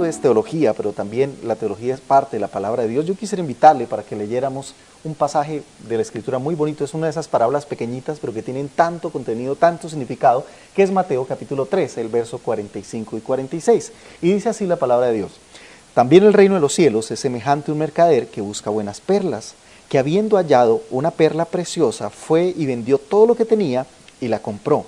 es teología, pero también la teología es parte de la palabra de Dios, yo quisiera invitarle para que leyéramos un pasaje de la Escritura muy bonito. Es una de esas parábolas pequeñitas, pero que tienen tanto contenido, tanto significado, que es Mateo capítulo 13, el verso 45 y 46. Y dice así la palabra de Dios: también el reino de los cielos es semejante a un mercader que busca buenas perlas, que habiendo hallado una perla preciosa, fue y vendió todo lo que tenía y la compró.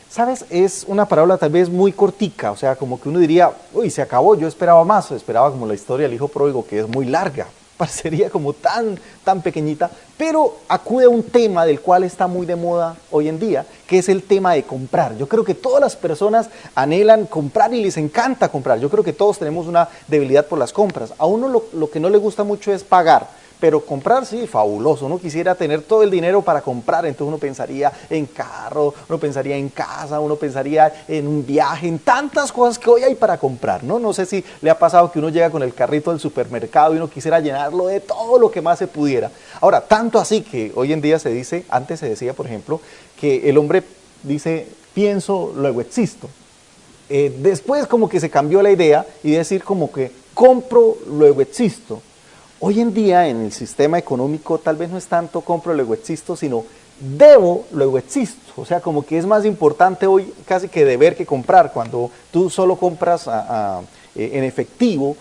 ¿Sabes? Es una parábola tal vez muy cortica, o sea, como que uno diría, uy, se acabó, yo esperaba más, o esperaba como la historia del hijo pródigo, que es muy larga, parecería como tan pequeñita, pero acude a un tema del cual está muy de moda hoy en día, que es el tema de comprar. Yo creo que todas las personas anhelan comprar y les encanta comprar. Yo creo que todos tenemos una debilidad por las compras. A uno lo que no le gusta mucho es pagar, pero comprar sí, fabuloso. Uno quisiera tener todo el dinero para comprar, entonces uno pensaría en carro, uno pensaría en casa, uno pensaría en un viaje, en tantas cosas que hoy hay para comprar, ¿no? No sé si le ha pasado que uno llega con el carrito del supermercado y uno quisiera llenarlo de todo lo que más se pudiera. Ahora, tanto así que hoy en día se dice, antes se decía, por ejemplo, que el hombre dice, pienso, luego existo. Después como que se cambió la idea y decir como que compro, luego existo. Hoy en día en el sistema económico tal vez no es tanto compro, luego existo, sino debo, luego existo. O sea, como que es más importante hoy casi que deber que comprar. Cuando tú solo compras en efectivo,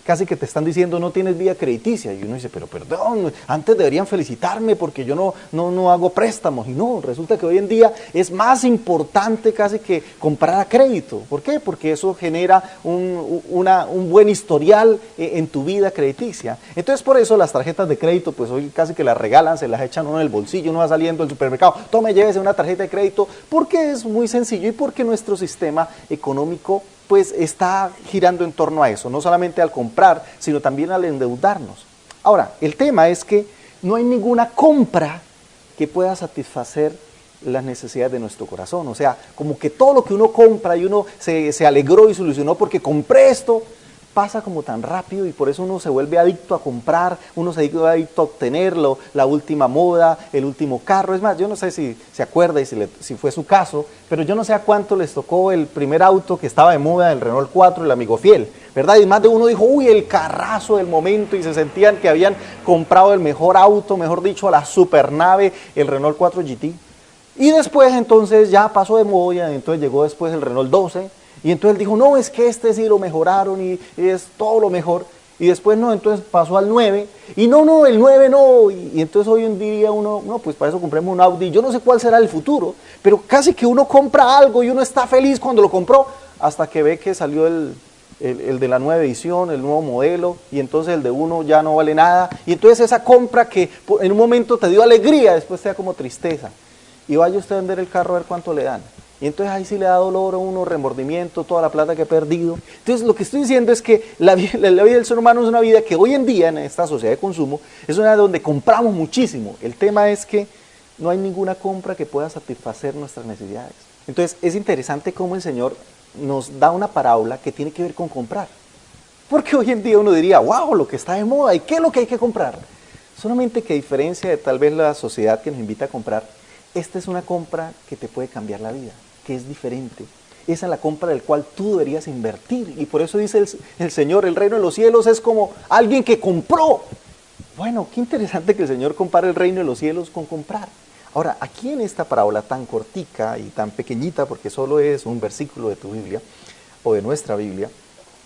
casi que te están diciendo no tienes vía crediticia. Y uno dice, pero perdón, antes deberían felicitarme porque yo no hago préstamos. Y no, resulta que hoy en día es más importante casi que comprar a crédito. ¿Por qué? Porque eso genera un buen historial en tu vida crediticia. Entonces por eso las tarjetas de crédito, pues hoy casi que las regalan, se las echan uno en el bolsillo, uno va saliendo del supermercado, tome, llévese una tarjeta de crédito, porque es muy sencillo y porque nuestro sistema económico pues está girando en torno a eso, no solamente al comprar, sino también al endeudarnos. Ahora, el tema es que no hay ninguna compra que pueda satisfacer las necesidades de nuestro corazón. O sea, como que todo lo que uno compra y uno se alegró y solucionó porque compré esto, pasa como tan rápido y por eso uno se vuelve adicto a comprar, uno se vuelve adicto a obtenerlo, la última moda, el último carro. Es más, yo no sé si se acuerda y si fue su caso, pero yo no sé a cuánto les tocó el primer auto que estaba de moda, el Renault 4, el Amigo Fiel, ¿verdad? Y más de uno dijo, uy, el carrazo del momento, y se sentían que habían comprado el mejor auto, mejor dicho, la supernave, el Renault 4 GT. Y después entonces ya pasó de moda, y entonces llegó después el Renault 12, y entonces él dijo, no, es que este sí lo mejoraron y es todo lo mejor. Y después no, entonces pasó al 9, y no, el 9 no. Y entonces hoy en día uno, no, pues para eso compremos un Audi. Yo no sé cuál será el futuro, pero casi que uno compra algo y uno está feliz cuando lo compró, hasta que ve que salió el de la nueva edición, el nuevo modelo, y entonces el de uno ya no vale nada. Y entonces esa compra que en un momento te dio alegría, después te da como tristeza. Y vaya usted a vender el carro a ver cuánto le dan. Y entonces ahí sí le da dolor a uno, remordimiento, toda la plata que ha perdido. Entonces lo que estoy diciendo es que la vida del ser humano es una vida que hoy en día en esta sociedad de consumo es una donde compramos muchísimo. El tema es que no hay ninguna compra que pueda satisfacer nuestras necesidades. Entonces es interesante cómo el Señor nos da una parábola que tiene que ver con comprar. Porque hoy en día uno diría, wow, lo que está de moda, ¿y qué es lo que hay que comprar? Solamente que a diferencia de tal vez la sociedad que nos invita a comprar, esta es una compra que te puede cambiar la vida, que es diferente. Esa es la compra del cual tú deberías invertir. Y por eso dice el Señor, el reino de los cielos es como alguien que compró. Bueno, qué interesante que el Señor compare el reino de los cielos con comprar. Ahora, aquí en esta parábola tan cortica y tan pequeñita, porque solo es un versículo de tu Biblia, o de nuestra Biblia,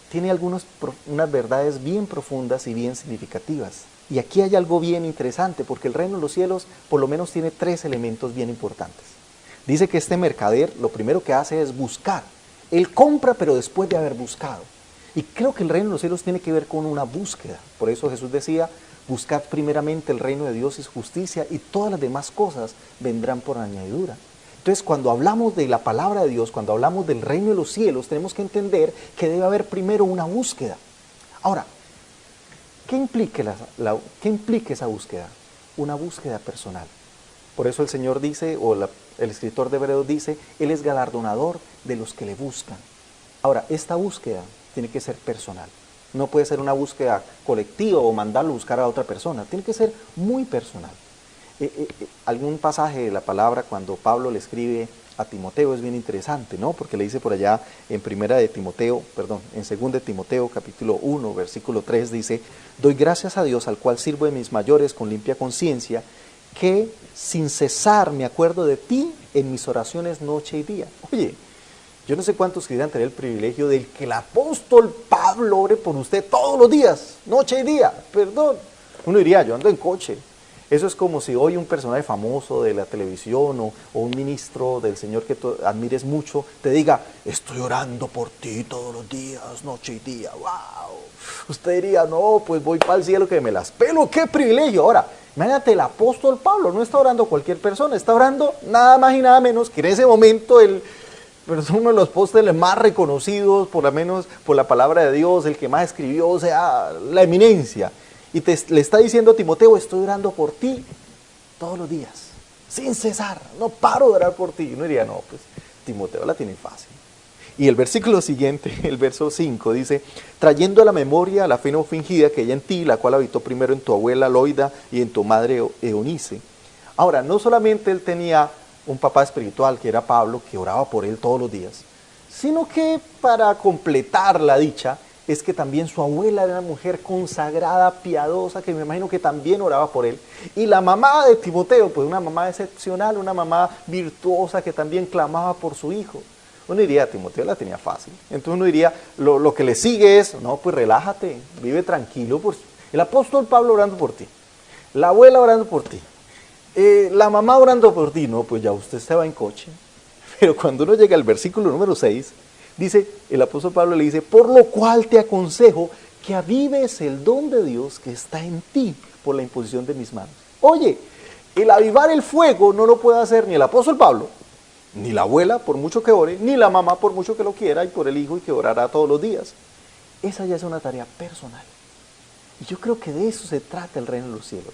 tiene unas verdades bien profundas y bien significativas. Y aquí hay algo bien interesante, porque el reino de los cielos por lo menos tiene 3 elementos bien importantes. Dice que este mercader lo primero que hace es buscar. Él compra, pero después de haber buscado. Y creo que el reino de los cielos tiene que ver con una búsqueda. Por eso Jesús decía, buscad primeramente el reino de Dios y su justicia, y todas las demás cosas vendrán por añadidura. Entonces, cuando hablamos de la palabra de Dios, cuando hablamos del reino de los cielos, tenemos que entender que debe haber primero una búsqueda. Ahora, ¿qué implica esa búsqueda? Una búsqueda personal. Por eso el Señor dice, el escritor de Hebreos dice, Él es galardonador de los que le buscan. Ahora, esta búsqueda tiene que ser personal. No puede ser una búsqueda colectiva o mandarlo a buscar a otra persona. Tiene que ser muy personal. Algún pasaje de la palabra cuando Pablo le escribe a Timoteo es bien interesante, ¿no? Porque le dice por allá en en 2 Timoteo capítulo 1, versículo 3, dice: doy gracias a Dios, al cual sirvo de mis mayores con limpia conciencia, que sin cesar me acuerdo de ti en mis oraciones noche y día. Oye, yo no sé cuántos quisieran tener el privilegio del que el apóstol Pablo ore por usted todos los días, noche y día, perdón. Uno diría, yo ando en coche. Eso es como si hoy un personaje famoso de la televisión o un ministro del Señor que tú admires mucho te diga: estoy orando por ti todos los días, noche y día. ¡Wow! Usted diría: no, pues voy para el cielo que me las pelo, ¡qué privilegio! Ahora, imagínate, el apóstol Pablo no está orando cualquier persona, está orando nada más y nada menos que en ese momento pero es uno de los apóstoles más reconocidos, por lo menos por la palabra de Dios, el que más escribió, o sea, la eminencia. Y le está diciendo a Timoteo: estoy orando por ti todos los días, sin cesar, no paro de orar por ti. Y uno diría: no, pues Timoteo la tiene fácil. Y el versículo siguiente, el verso 5, dice: trayendo a la memoria la fe no fingida que hay en ti, la cual habitó primero en tu abuela Loida y en tu madre Eunice. Ahora, no solamente él tenía un papá espiritual, que era Pablo, que oraba por él todos los días, sino que para completar la dicha, es que también su abuela era una mujer consagrada, piadosa, que me imagino que también oraba por él. Y la mamá de Timoteo, pues una mamá excepcional, una mamá virtuosa que también clamaba por su hijo. Uno diría: Timoteo la tenía fácil. Entonces uno diría, lo que le sigue es: no, pues relájate, vive tranquilo. Pues, el apóstol Pablo orando por ti, la abuela orando por ti, la mamá orando por ti. No, pues ya usted se va en coche. Pero cuando uno llega al versículo número 6, dice, el apóstol Pablo le dice: por lo cual te aconsejo que avives el don de Dios que está en ti por la imposición de mis manos. Oye, el avivar el fuego no lo puede hacer ni el apóstol Pablo, ni la abuela por mucho que ore, ni la mamá por mucho que lo quiera y por el hijo y que orará todos los días. Esa ya es una tarea personal. Y yo creo que de eso se trata el reino de los cielos.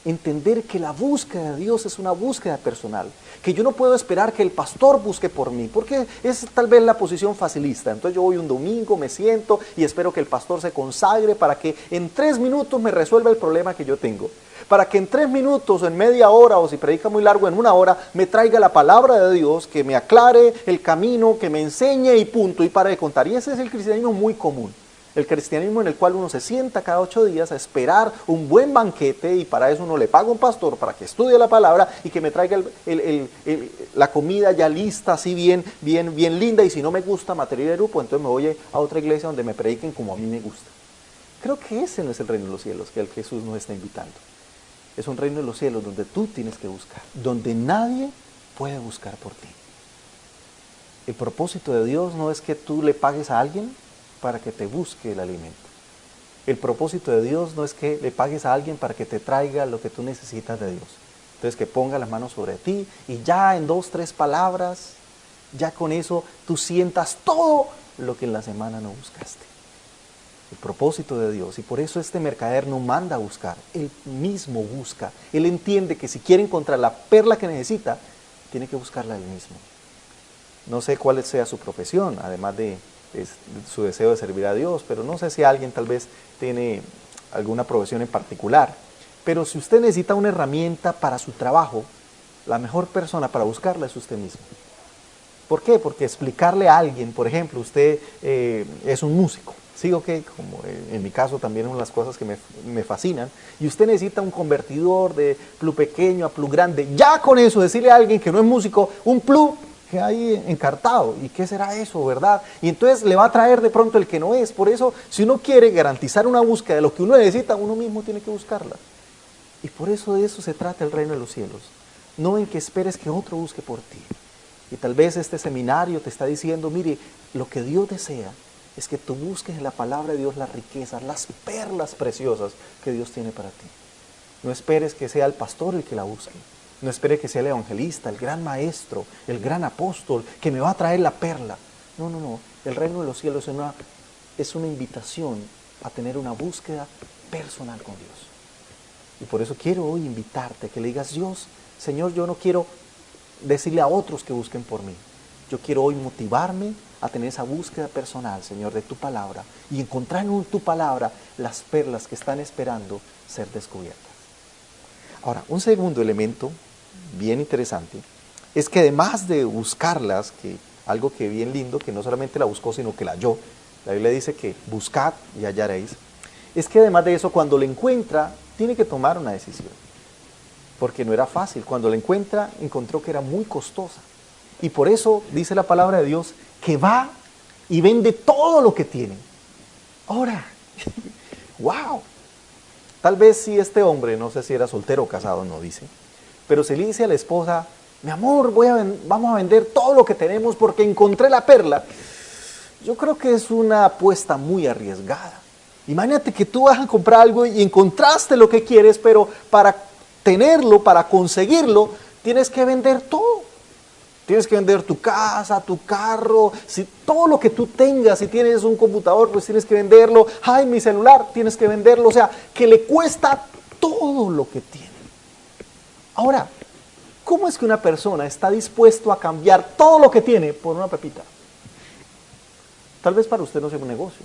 Entender que la búsqueda de Dios es una búsqueda personal, que yo no puedo esperar que el pastor busque por mí, porque es tal vez la posición facilista. Entonces yo voy un domingo, me siento y espero que el pastor se consagre para que en 3 minutos me resuelva el problema que yo tengo, para que en 3 minutos, en media hora, o si predica muy largo, en 1 hora, me traiga la palabra de Dios, que me aclare el camino, que me enseñe y punto, y para de contar. Y ese es el cristianismo muy común. El cristianismo en el cual uno se sienta cada 8 días a esperar un buen banquete, y para eso uno le paga a un pastor para que estudie la palabra y que me traiga la comida ya lista, así bien linda, y si no me gusta material de grupo, entonces me voy a otra iglesia donde me prediquen como a mí me gusta. Creo que ese no es el reino de los cielos que el Jesús nos está invitando. Es un reino de los cielos donde tú tienes que buscar, donde nadie puede buscar por ti. El propósito de Dios no es que tú le pagues a alguien para que te busque el alimento. El propósito de Dios no es que le pagues a alguien para que te traiga lo que tú necesitas de Dios. Entonces, que ponga las manos sobre ti y ya en 2, 3 palabras, ya con eso tú sientas todo lo que en la semana no buscaste. El propósito de Dios, y por eso este mercader no manda a buscar, él mismo busca. Él entiende que si quiere encontrar la perla que necesita, tiene que buscarla él mismo. No sé cuál sea su profesión, además de su deseo de servir a Dios, pero no sé si alguien tal vez tiene alguna profesión en particular. Pero si usted necesita una herramienta para su trabajo, la mejor persona para buscarla es usted mismo. ¿Por qué? Porque explicarle a alguien, por ejemplo, usted es un músico, ¿sí? Okay, como en mi caso también es una de las cosas que me fascinan, y usted necesita un convertidor de plug pequeño a plug grande. Ya con eso, decirle a alguien que no es músico, un plug que hay encartado, ¿y qué será eso, verdad? Y entonces le va a traer de pronto el que no es. Por eso, si uno quiere garantizar una búsqueda de lo que uno necesita, uno mismo tiene que buscarla. Y por eso de eso se trata el reino de los cielos, no en que esperes que otro busque por ti. Y tal vez este seminario te está diciendo: mire, lo que Dios desea es que tú busques en la palabra de Dios las riquezas, las perlas preciosas que Dios tiene para ti. No esperes que sea el pastor el que la busque. No espere que sea el evangelista, el gran maestro, el gran apóstol, que me va a traer la perla. No, no, no. El reino de los cielos es una invitación a tener una búsqueda personal con Dios. Y por eso quiero hoy invitarte a que le digas: Dios, Señor, yo no quiero decirle a otros que busquen por mí. Yo quiero hoy motivarme a tener esa búsqueda personal, Señor, de tu palabra, y encontrar en tu palabra las perlas que están esperando ser descubiertas. Ahora, un segundo elemento bien interesante es que además de buscarlas, que algo que bien lindo, que no solamente la buscó, sino que la halló. La Biblia dice que buscad y hallaréis. Es que además de eso, cuando la encuentra, tiene que tomar una decisión. Porque no era fácil. Cuando la encuentra, encontró que era muy costosa. Y por eso dice la palabra de Dios que va y vende todo lo que tiene. Ahora, wow. Tal vez si este hombre, no sé si era soltero o casado, no dice, pero se le dice a la esposa, mi amor, vamos a vender todo lo que tenemos porque encontré la perla. Yo creo que es una apuesta muy arriesgada. Imagínate que tú vas a comprar algo y encontraste lo que quieres, pero para tenerlo, para conseguirlo, tienes que vender todo. Tienes que vender tu casa, tu carro, todo lo que tú tengas. Si tienes un computador, pues tienes que venderlo. Ay, mi celular, tienes que venderlo. O sea, que le cuesta todo lo que tiene. Ahora, ¿cómo es que una persona está dispuesto a cambiar todo lo que tiene por una pepita? Tal vez para usted no sea un negocio.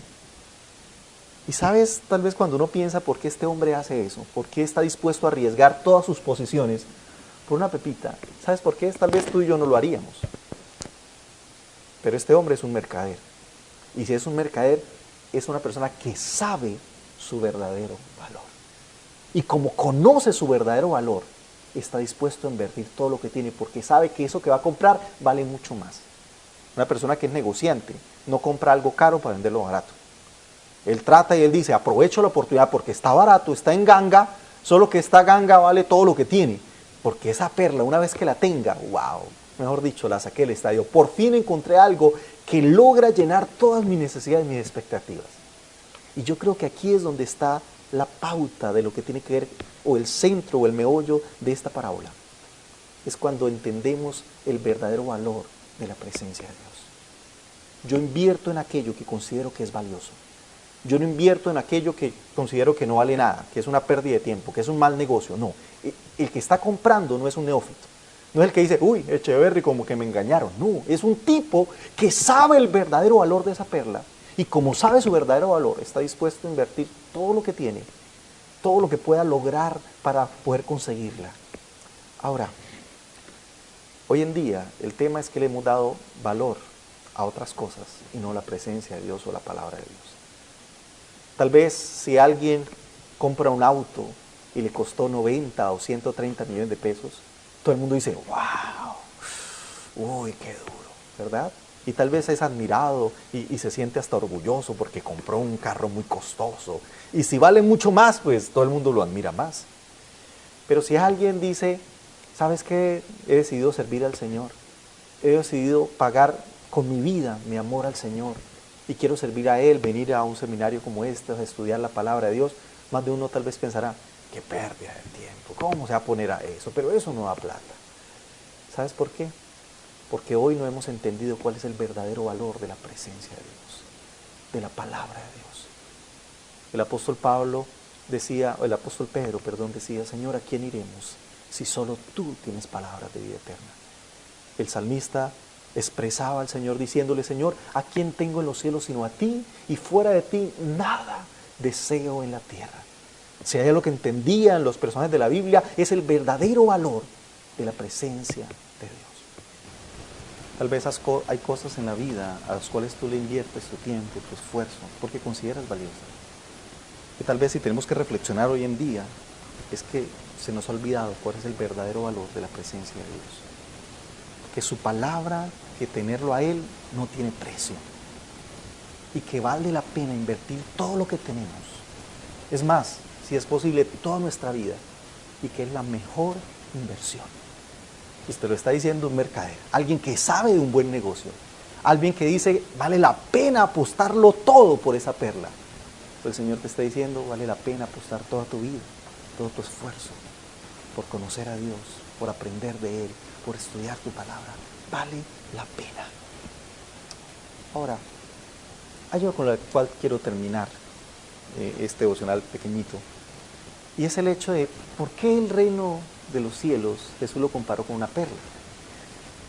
Y sabes, tal vez cuando uno piensa por qué este hombre hace eso, por qué está dispuesto a arriesgar todas sus posiciones por una pepita, ¿sabes por qué? Tal vez tú y yo no lo haríamos. Pero este hombre es un mercader. Y si es un mercader, es una persona que sabe su verdadero valor. Y como conoce su verdadero valor, está dispuesto a invertir todo lo que tiene porque sabe que eso que va a comprar vale mucho más. Una persona que es negociante no compra algo caro para venderlo barato. Él trata y él dice, aprovecho la oportunidad porque está barato, está en ganga, solo que esta ganga vale todo lo que tiene. Porque esa perla, una vez que la tenga, wow, mejor dicho, la saqué del estadio. Por fin encontré algo que logra llenar todas mis necesidades y mis expectativas. Y yo creo que aquí es donde está la pauta de lo que tiene que ver, o el centro o el meollo de esta parábola. Es cuando entendemos el verdadero valor de la presencia de Dios. Yo invierto en aquello que considero que es valioso. Yo no invierto en aquello que considero que no vale nada, que es una pérdida de tiempo, que es un mal negocio. No, el que está comprando no es un neófito. No es el que dice, uy, Echeverry, como que me engañaron. No, es un tipo que sabe el verdadero valor de esa perla y como sabe su verdadero valor, está dispuesto a invertir todo lo que tiene, todo lo que pueda lograr para poder conseguirla. Ahora, hoy en día el tema es que le hemos dado valor a otras cosas y no la presencia de Dios o la palabra de Dios. Tal vez si alguien compra un auto y le costó 90 o 130 millones de pesos, todo el mundo dice, wow, uy, qué duro, ¿verdad? Y tal vez es admirado y se siente hasta orgulloso porque compró un carro muy costoso. Y si vale mucho más, pues todo el mundo lo admira más. Pero si alguien dice, ¿sabes qué? He decidido servir al Señor. He decidido pagar con mi vida mi amor al Señor. Y quiero servir a Él, venir a un seminario como este, a estudiar la palabra de Dios. Más de uno tal vez pensará, qué pérdida de tiempo, ¿cómo se va a poner a eso? Pero eso no da plata. ¿Sabes por qué? Porque hoy no hemos entendido cuál es el verdadero valor de la presencia de Dios, de la palabra de Dios. El apóstol Pedro, decía, Señor, ¿a quién iremos si solo tú tienes palabras de vida eterna? El salmista expresaba al Señor diciéndole, Señor, ¿a quién tengo en los cielos sino a ti? Y fuera de ti nada deseo en la tierra. Si hay algo que entendían los personajes de la Biblia, es el verdadero valor de la presencia de Dios. Tal vez hay cosas en la vida a las cuales tú le inviertes tu tiempo, tu esfuerzo, porque consideras valiosas. Que tal vez si tenemos que reflexionar hoy en día, es que se nos ha olvidado cuál es el verdadero valor de la presencia de Dios. Que su palabra, que tenerlo a Él no tiene precio. Y que vale la pena invertir todo lo que tenemos. Es más, si es posible, toda nuestra vida. Y que es la mejor inversión. Y te lo está diciendo un mercader. Alguien que sabe de un buen negocio. Alguien que dice, vale la pena apostarlo todo por esa perla. Pues el Señor te está diciendo, vale la pena apostar toda tu vida, todo tu esfuerzo, por conocer a Dios, por aprender de Él, por estudiar tu palabra. Vale la pena. Ahora, hay algo con el cual quiero terminar este devocional pequeñito. Y es el hecho de, ¿por qué el reino de los cielos Jesús lo comparó con una perla?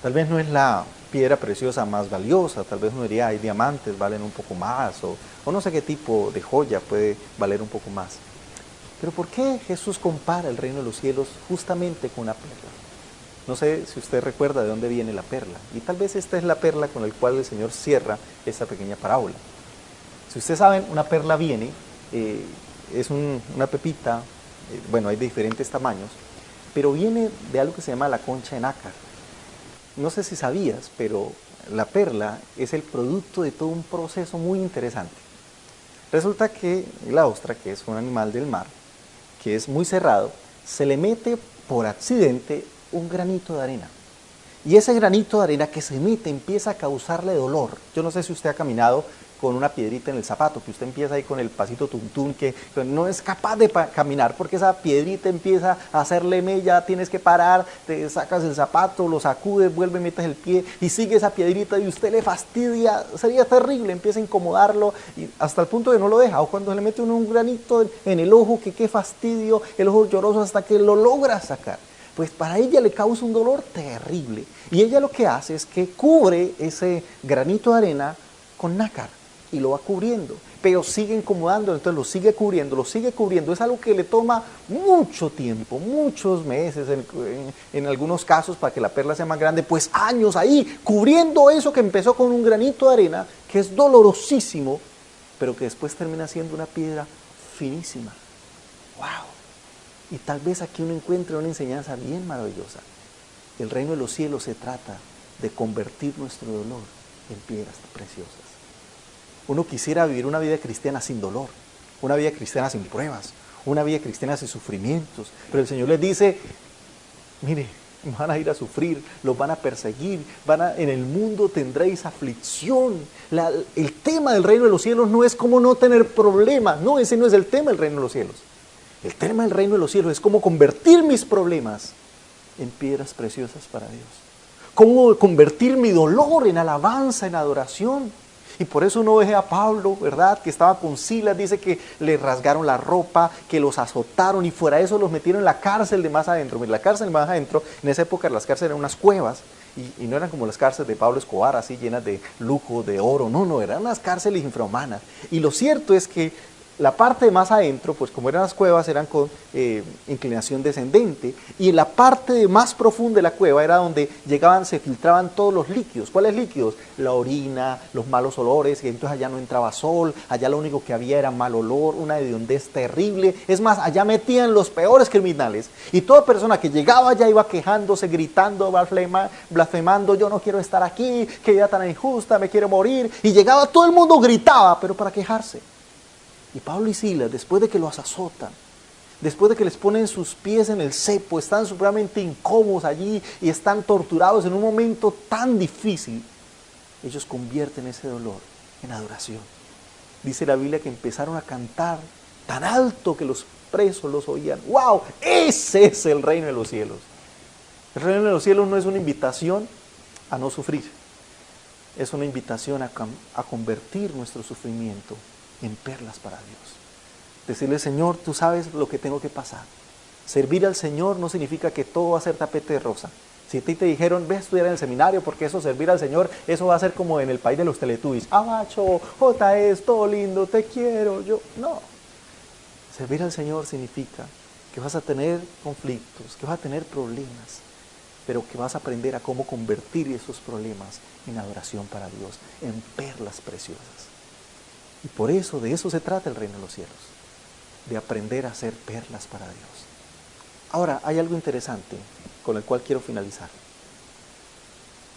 Tal vez no es la piedra preciosa más valiosa, tal vez uno diría, hay diamantes, valen un poco más, o no sé qué tipo de joya puede valer un poco más. Pero ¿por qué Jesús compara el reino de los cielos justamente con una perla? No sé si usted recuerda de dónde viene la perla. Y tal vez esta es la perla con la cual el Señor cierra esta pequeña parábola. Si ustedes saben, una perla viene, es una pepita, bueno, hay de diferentes tamaños, pero viene de algo que se llama la concha de nácar. No sé si sabías, pero la perla es el producto de todo un proceso muy interesante. Resulta que la ostra, que es un animal del mar, que es muy cerrado, se le mete por accidente un granito de arena. Y ese granito de arena que se mete empieza a causarle dolor. Yo no sé si usted ha caminado con una piedrita en el zapato, que usted empieza ahí con el pasito tuntún, que no es capaz de caminar porque esa piedrita empieza a hacerle mella, tienes que parar, te sacas el zapato, lo sacudes, vuelve, metes el pie y sigue esa piedrita y usted le fastidia, sería terrible, empieza a incomodarlo y hasta el punto de no lo deja. O cuando le mete uno un granito en el ojo, que qué fastidio, el ojo lloroso hasta que lo logra sacar. Pues para ella le causa un dolor terrible. Y ella lo que hace es que cubre ese granito de arena con nácar y lo va cubriendo, pero sigue incomodando, entonces lo sigue cubriendo. Es algo que le toma mucho tiempo, muchos meses, en algunos casos para que la perla sea más grande, pues años ahí, cubriendo eso que empezó con un granito de arena, que es dolorosísimo, pero que después termina siendo una piedra finísima. ¡Wow! Y tal vez aquí uno encuentre una enseñanza bien maravillosa. El reino de los cielos se trata de convertir nuestro dolor en piedras preciosas. Uno quisiera vivir una vida cristiana sin dolor, una vida cristiana sin pruebas, una vida cristiana sin sufrimientos. Pero el Señor les dice, mire, van a ir a sufrir, los van a perseguir, en el mundo tendréis aflicción. El tema del reino de los cielos no es cómo no tener problemas, no, ese no es el tema del reino de los cielos. El tema del reino de los cielos es cómo convertir mis problemas en piedras preciosas para Dios. Cómo convertir mi dolor en alabanza, en adoración. Y por eso uno ve a Pablo, ¿verdad? Que estaba con Silas, dice que le rasgaron la ropa, que los azotaron y fuera de eso los metieron en la cárcel de más adentro. La cárcel de más adentro, en esa época las cárceles eran unas cuevas y no eran como las cárceles de Pablo Escobar, así llenas de lujo, de oro. No, eran unas cárceles infrahumanas. Y lo cierto es que la parte de más adentro, pues como eran las cuevas, eran con inclinación descendente, y la parte de más profunda de la cueva era donde se filtraban todos los líquidos. ¿Cuáles líquidos? La orina, los malos olores, y entonces allá no entraba sol, allá lo único que había era mal olor, una hediondez terrible. Es más, allá metían los peores criminales, y toda persona que llegaba allá iba quejándose, gritando, blasfemando, yo no quiero estar aquí, qué vida tan injusta, me quiero morir, y llegaba, todo el mundo gritaba, pero para quejarse. Y Pablo y Silas, después de que los azotan, después de que les ponen sus pies en el cepo, están supremamente incómodos allí y están torturados en un momento tan difícil, ellos convierten ese dolor en adoración. Dice la Biblia que empezaron a cantar tan alto que los presos los oían. ¡Wow! Ese es el reino de los cielos. El reino de los cielos no es una invitación a no sufrir, es una invitación a convertir nuestro sufrimiento en perlas para Dios. Decirle, Señor, tú sabes lo que tengo que pasar. Servir al Señor no significa que todo va a ser tapete de rosa. Si a ti te dijeron, ve a estudiar en el seminario porque eso, servir al Señor, eso va a ser como en el país de los Teletubbies. Abacho, J es todo lindo, te quiero, yo. No. Servir al Señor significa que vas a tener conflictos, que vas a tener problemas, pero que vas a aprender a cómo convertir esos problemas en adoración para Dios, en perlas preciosas. Y por eso, de eso se trata el reino de los cielos, de aprender a hacer perlas para Dios. Ahora, hay algo interesante con el cual quiero finalizar.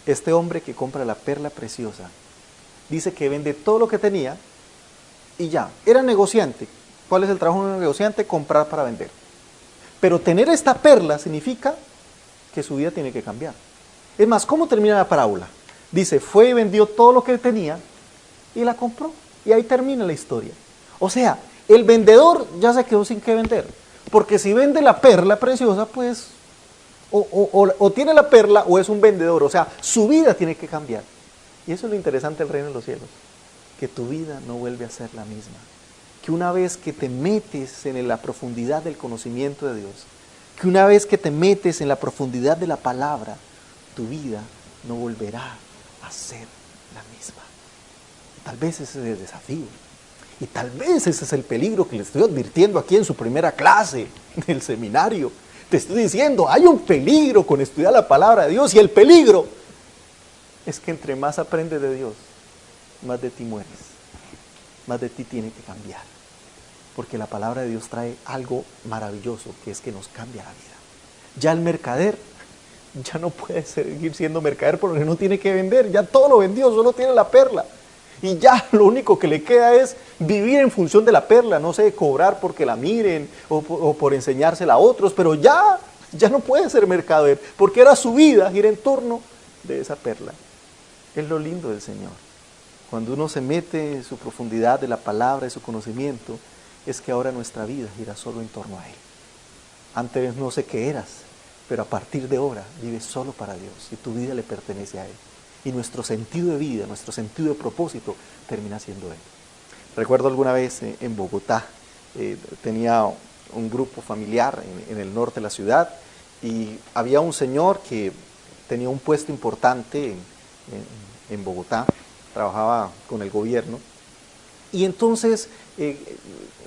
Este hombre que compra la perla preciosa, dice que vende todo lo que tenía y ya, era negociante. ¿Cuál es el trabajo de un negociante? Comprar para vender. Pero tener esta perla significa que su vida tiene que cambiar. Es más, ¿cómo termina la parábola? Dice, fue y vendió todo lo que tenía y la compró. Y ahí termina la historia. O sea, el vendedor ya se quedó sin qué vender. Porque si vende la perla preciosa, pues o tiene la perla o es un vendedor. O sea, su vida tiene que cambiar. Y eso es lo interesante del reino de los cielos. Que tu vida no vuelve a ser la misma. Que una vez que te metes en la profundidad del conocimiento de Dios, que una vez que te metes en la profundidad de la palabra, tu vida no volverá a ser la misma. Tal vez ese es el desafío. Y tal vez ese es el peligro que le estoy advirtiendo aquí en su primera clase del seminario. Te estoy diciendo, hay un peligro con estudiar la palabra de Dios, y el peligro es que entre más aprendes de Dios, más de ti mueres, más de ti tiene que cambiar. Porque la palabra de Dios trae algo maravilloso, que es que nos cambia la vida. Ya el mercader ya no puede seguir siendo mercader porque no tiene que vender, ya todo lo vendió, solo tiene la perla. Y ya lo único que le queda es vivir en función de la perla, no sé, cobrar porque la miren o por enseñársela a otros, pero ya no puede ser mercader, porque ahora su vida gira en torno de esa perla. Es lo lindo del Señor. Cuando uno se mete en su profundidad de la palabra, de su conocimiento, es que ahora nuestra vida gira solo en torno a Él. Antes no sé qué eras, pero a partir de ahora vives solo para Dios y tu vida le pertenece a Él. Y nuestro sentido de vida, nuestro sentido de propósito termina siendo Él. Recuerdo alguna vez en Bogotá, tenía un grupo familiar en el norte de la ciudad, y había un señor que tenía un puesto importante en Bogotá, trabajaba con el gobierno, y entonces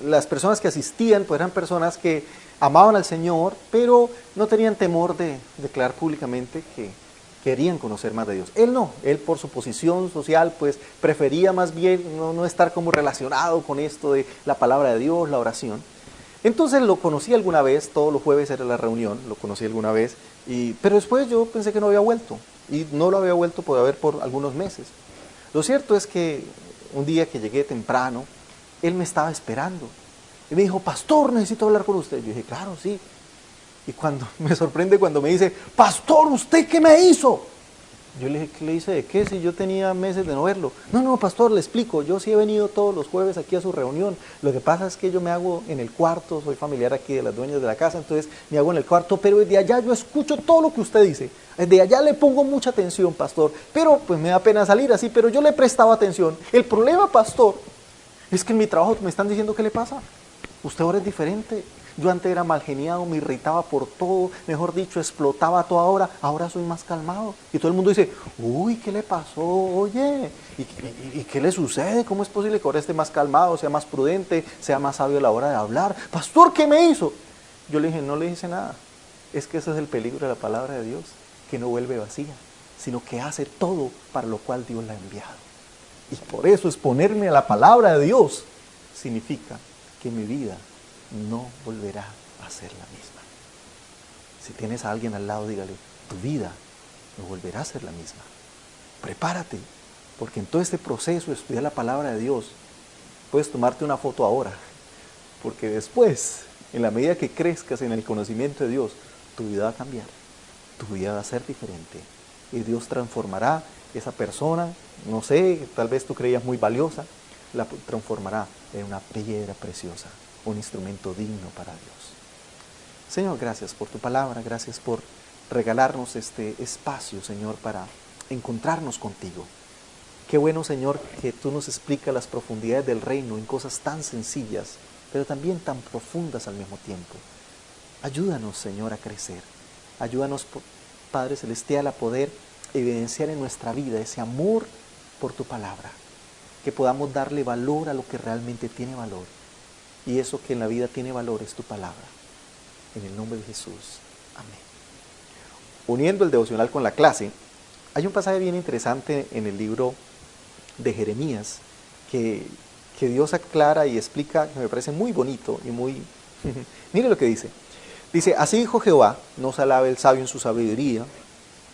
las personas que asistían pues eran personas que amaban al Señor, pero no tenían temor de declarar públicamente que querían conocer más de Dios. Él no, él por su posición social pues prefería más bien no estar como relacionado con esto de la palabra de Dios, la oración. Entonces lo conocí alguna vez, todos los jueves era la reunión, lo conocí alguna vez, pero después yo pensé que no había vuelto, y no lo había vuelto por algunos meses. Lo cierto es que un día que llegué temprano, él me estaba esperando, y me dijo, pastor, necesito hablar con usted. Yo dije, claro, sí. Y me sorprende cuando me dice, pastor, ¿usted qué me hizo? Yo le dije, ¿qué le hice de qué? Si yo tenía meses de no verlo. No, pastor, le explico, yo sí he venido todos los jueves aquí a su reunión. Lo que pasa es que yo me hago en el cuarto, soy familiar aquí de las dueñas de la casa, entonces me hago en el cuarto, pero desde allá yo escucho todo lo que usted dice. Desde allá le pongo mucha atención, pastor, pero pues me da pena salir así, pero yo le prestaba atención. El problema, pastor, es que en mi trabajo me están diciendo qué le pasa. Usted ahora es diferente. Yo antes era mal geniado, me irritaba por todo, mejor dicho, explotaba a toda hora. Ahora soy más calmado. Y todo el mundo dice, uy, ¿qué le pasó? Oye, ¿y qué le sucede? ¿Cómo es posible que ahora esté más calmado, sea más prudente, sea más sabio a la hora de hablar? Pastor, ¿qué me hizo? Yo le dije, no le hice nada. Es que ese es el peligro de la palabra de Dios, que no vuelve vacía, sino que hace todo para lo cual Dios la ha enviado. Y por eso exponerme a la palabra de Dios significa que mi vida no volverá a ser la misma. Si tienes a alguien al lado, dígale, tu vida no volverá a ser la misma. Prepárate, porque en todo este proceso de estudiar la palabra de Dios, puedes tomarte una foto ahora, porque después, en la medida que crezcas en el conocimiento de Dios, tu vida va a cambiar, tu vida va a ser diferente, y Dios transformará esa persona, no sé, tal vez tú creías muy valiosa, la transformará en una piedra preciosa, un instrumento digno para Dios. Señor, gracias por tu palabra, gracias por regalarnos este espacio, Señor, para encontrarnos contigo. Qué bueno, Señor, que tú nos explicas las profundidades del reino en cosas tan sencillas, pero también tan profundas al mismo tiempo. Ayúdanos, Señor, a crecer. Ayúdanos, Padre Celestial, a poder evidenciar en nuestra vida ese amor por tu palabra, que podamos darle valor a lo que realmente tiene valor. Y eso que en la vida tiene valor es tu palabra. En el nombre de Jesús. Amén. Uniendo el devocional con la clase, hay un pasaje bien interesante en el libro de Jeremías que Dios aclara y explica, que me parece muy bonito y muy... Mire lo que dice. Dice, así dijo Jehová, no se alabe el sabio en su sabiduría,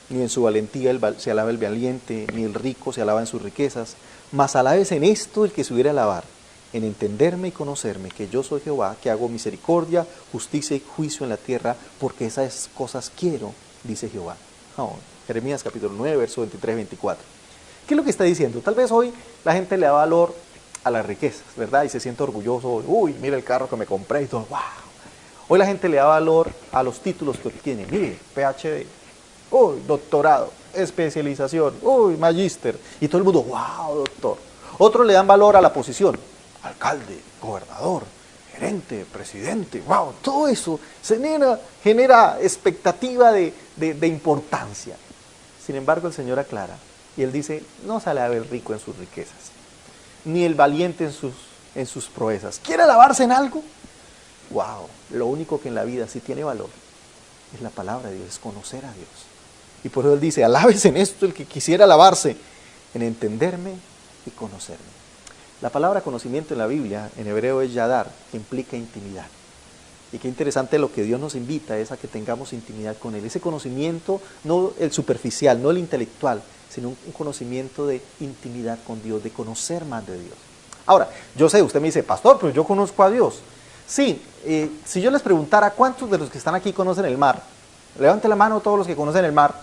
ni en su valentía se alaba el valiente, ni el rico se alaba en sus riquezas, mas alabes en esto el que se hubiera alabar, en entenderme y conocerme, que yo soy Jehová, que hago misericordia, justicia y juicio en la tierra, porque esas cosas quiero, dice Jehová. Jeremías capítulo 9, verso 23-24. ¿Qué es lo que está diciendo? Tal vez hoy la gente le da valor a las riquezas, ¿verdad? Y se siente orgulloso, uy, mira el carro que me compré y todo, wow. Hoy la gente le da valor a los títulos que obtiene, mire, PhD, uy, doctorado, especialización, uy, magíster, y todo el mundo, wow, doctor. Otros le dan valor a la posición, alcalde, gobernador, gerente, presidente, wow, todo eso genera expectativa de importancia. Sin embargo, el Señor aclara, y Él dice, no se alabe el rico en sus riquezas, ni el valiente en sus proezas. ¿Quiere alabarse en algo? Wow, lo único que en la vida sí tiene valor es la palabra de Dios, es conocer a Dios. Y por eso él dice, alábese en esto el que quisiera alabarse, en entenderme y conocerme. La palabra conocimiento en la Biblia, en hebreo es yadar, que implica intimidad. Y qué interesante, lo que Dios nos invita es a que tengamos intimidad con Él. Ese conocimiento, no el superficial, no el intelectual, sino un conocimiento de intimidad con Dios, de conocer más de Dios. Ahora, yo sé, usted me dice, pastor, pero yo conozco a Dios. Sí, si yo les preguntara cuántos de los que están aquí conocen el mar, levante la mano todos los que conocen el mar,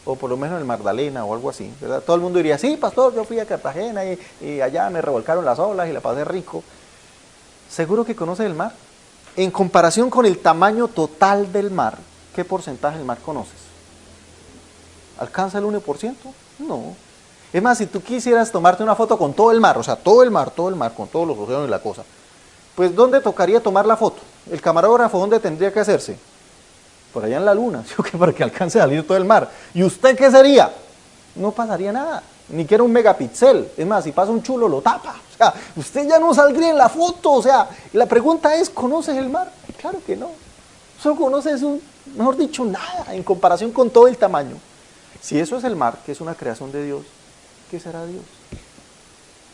o por lo menos el Magdalena o algo así, ¿verdad? Todo el mundo diría, sí, pastor, yo fui a Cartagena y allá me revolcaron las olas y la pasé rico. ¿Seguro que conoce el mar? En comparación con el tamaño total del mar, ¿qué porcentaje del mar conoces? ¿Alcanza el 1%? No. Es más, si tú quisieras tomarte una foto con todo el mar, o sea, todo el mar, con todos los océanos y la cosa, pues ¿dónde tocaría tomar la foto? ¿El camarógrafo dónde tendría que hacerse? Por allá en la luna, ¿sí? Para que alcance a salir todo el mar. ¿Y usted qué sería? No pasaría nada, ni que era un megapíxel. Es más, si pasa un chulo lo tapa. O sea, usted ya no saldría en la foto. O sea, la pregunta es, ¿conoces el mar? Claro que no. Solo conoces mejor dicho, nada en comparación con todo el tamaño. Si eso es el mar, que es una creación de Dios, ¿qué será Dios?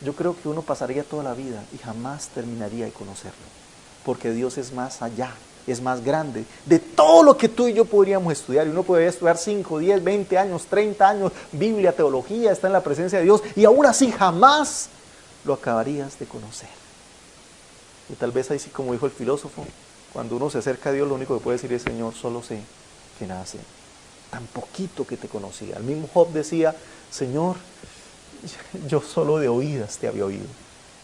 Yo creo que uno pasaría toda la vida y jamás terminaría de conocerlo. Porque Dios es más allá, es más grande de todo lo que tú y yo podríamos estudiar. Y uno podría estudiar 5, 10, 20 años, 30 años, Biblia, teología, está en la presencia de Dios, y aún así jamás lo acabarías de conocer. Y tal vez ahí sí, como dijo el filósofo, cuando uno se acerca a Dios, lo único que puede decir es, Señor, solo sé que nada sé. Tan poquito que te conocía. El mismo Job decía, Señor, yo solo de oídas te había oído,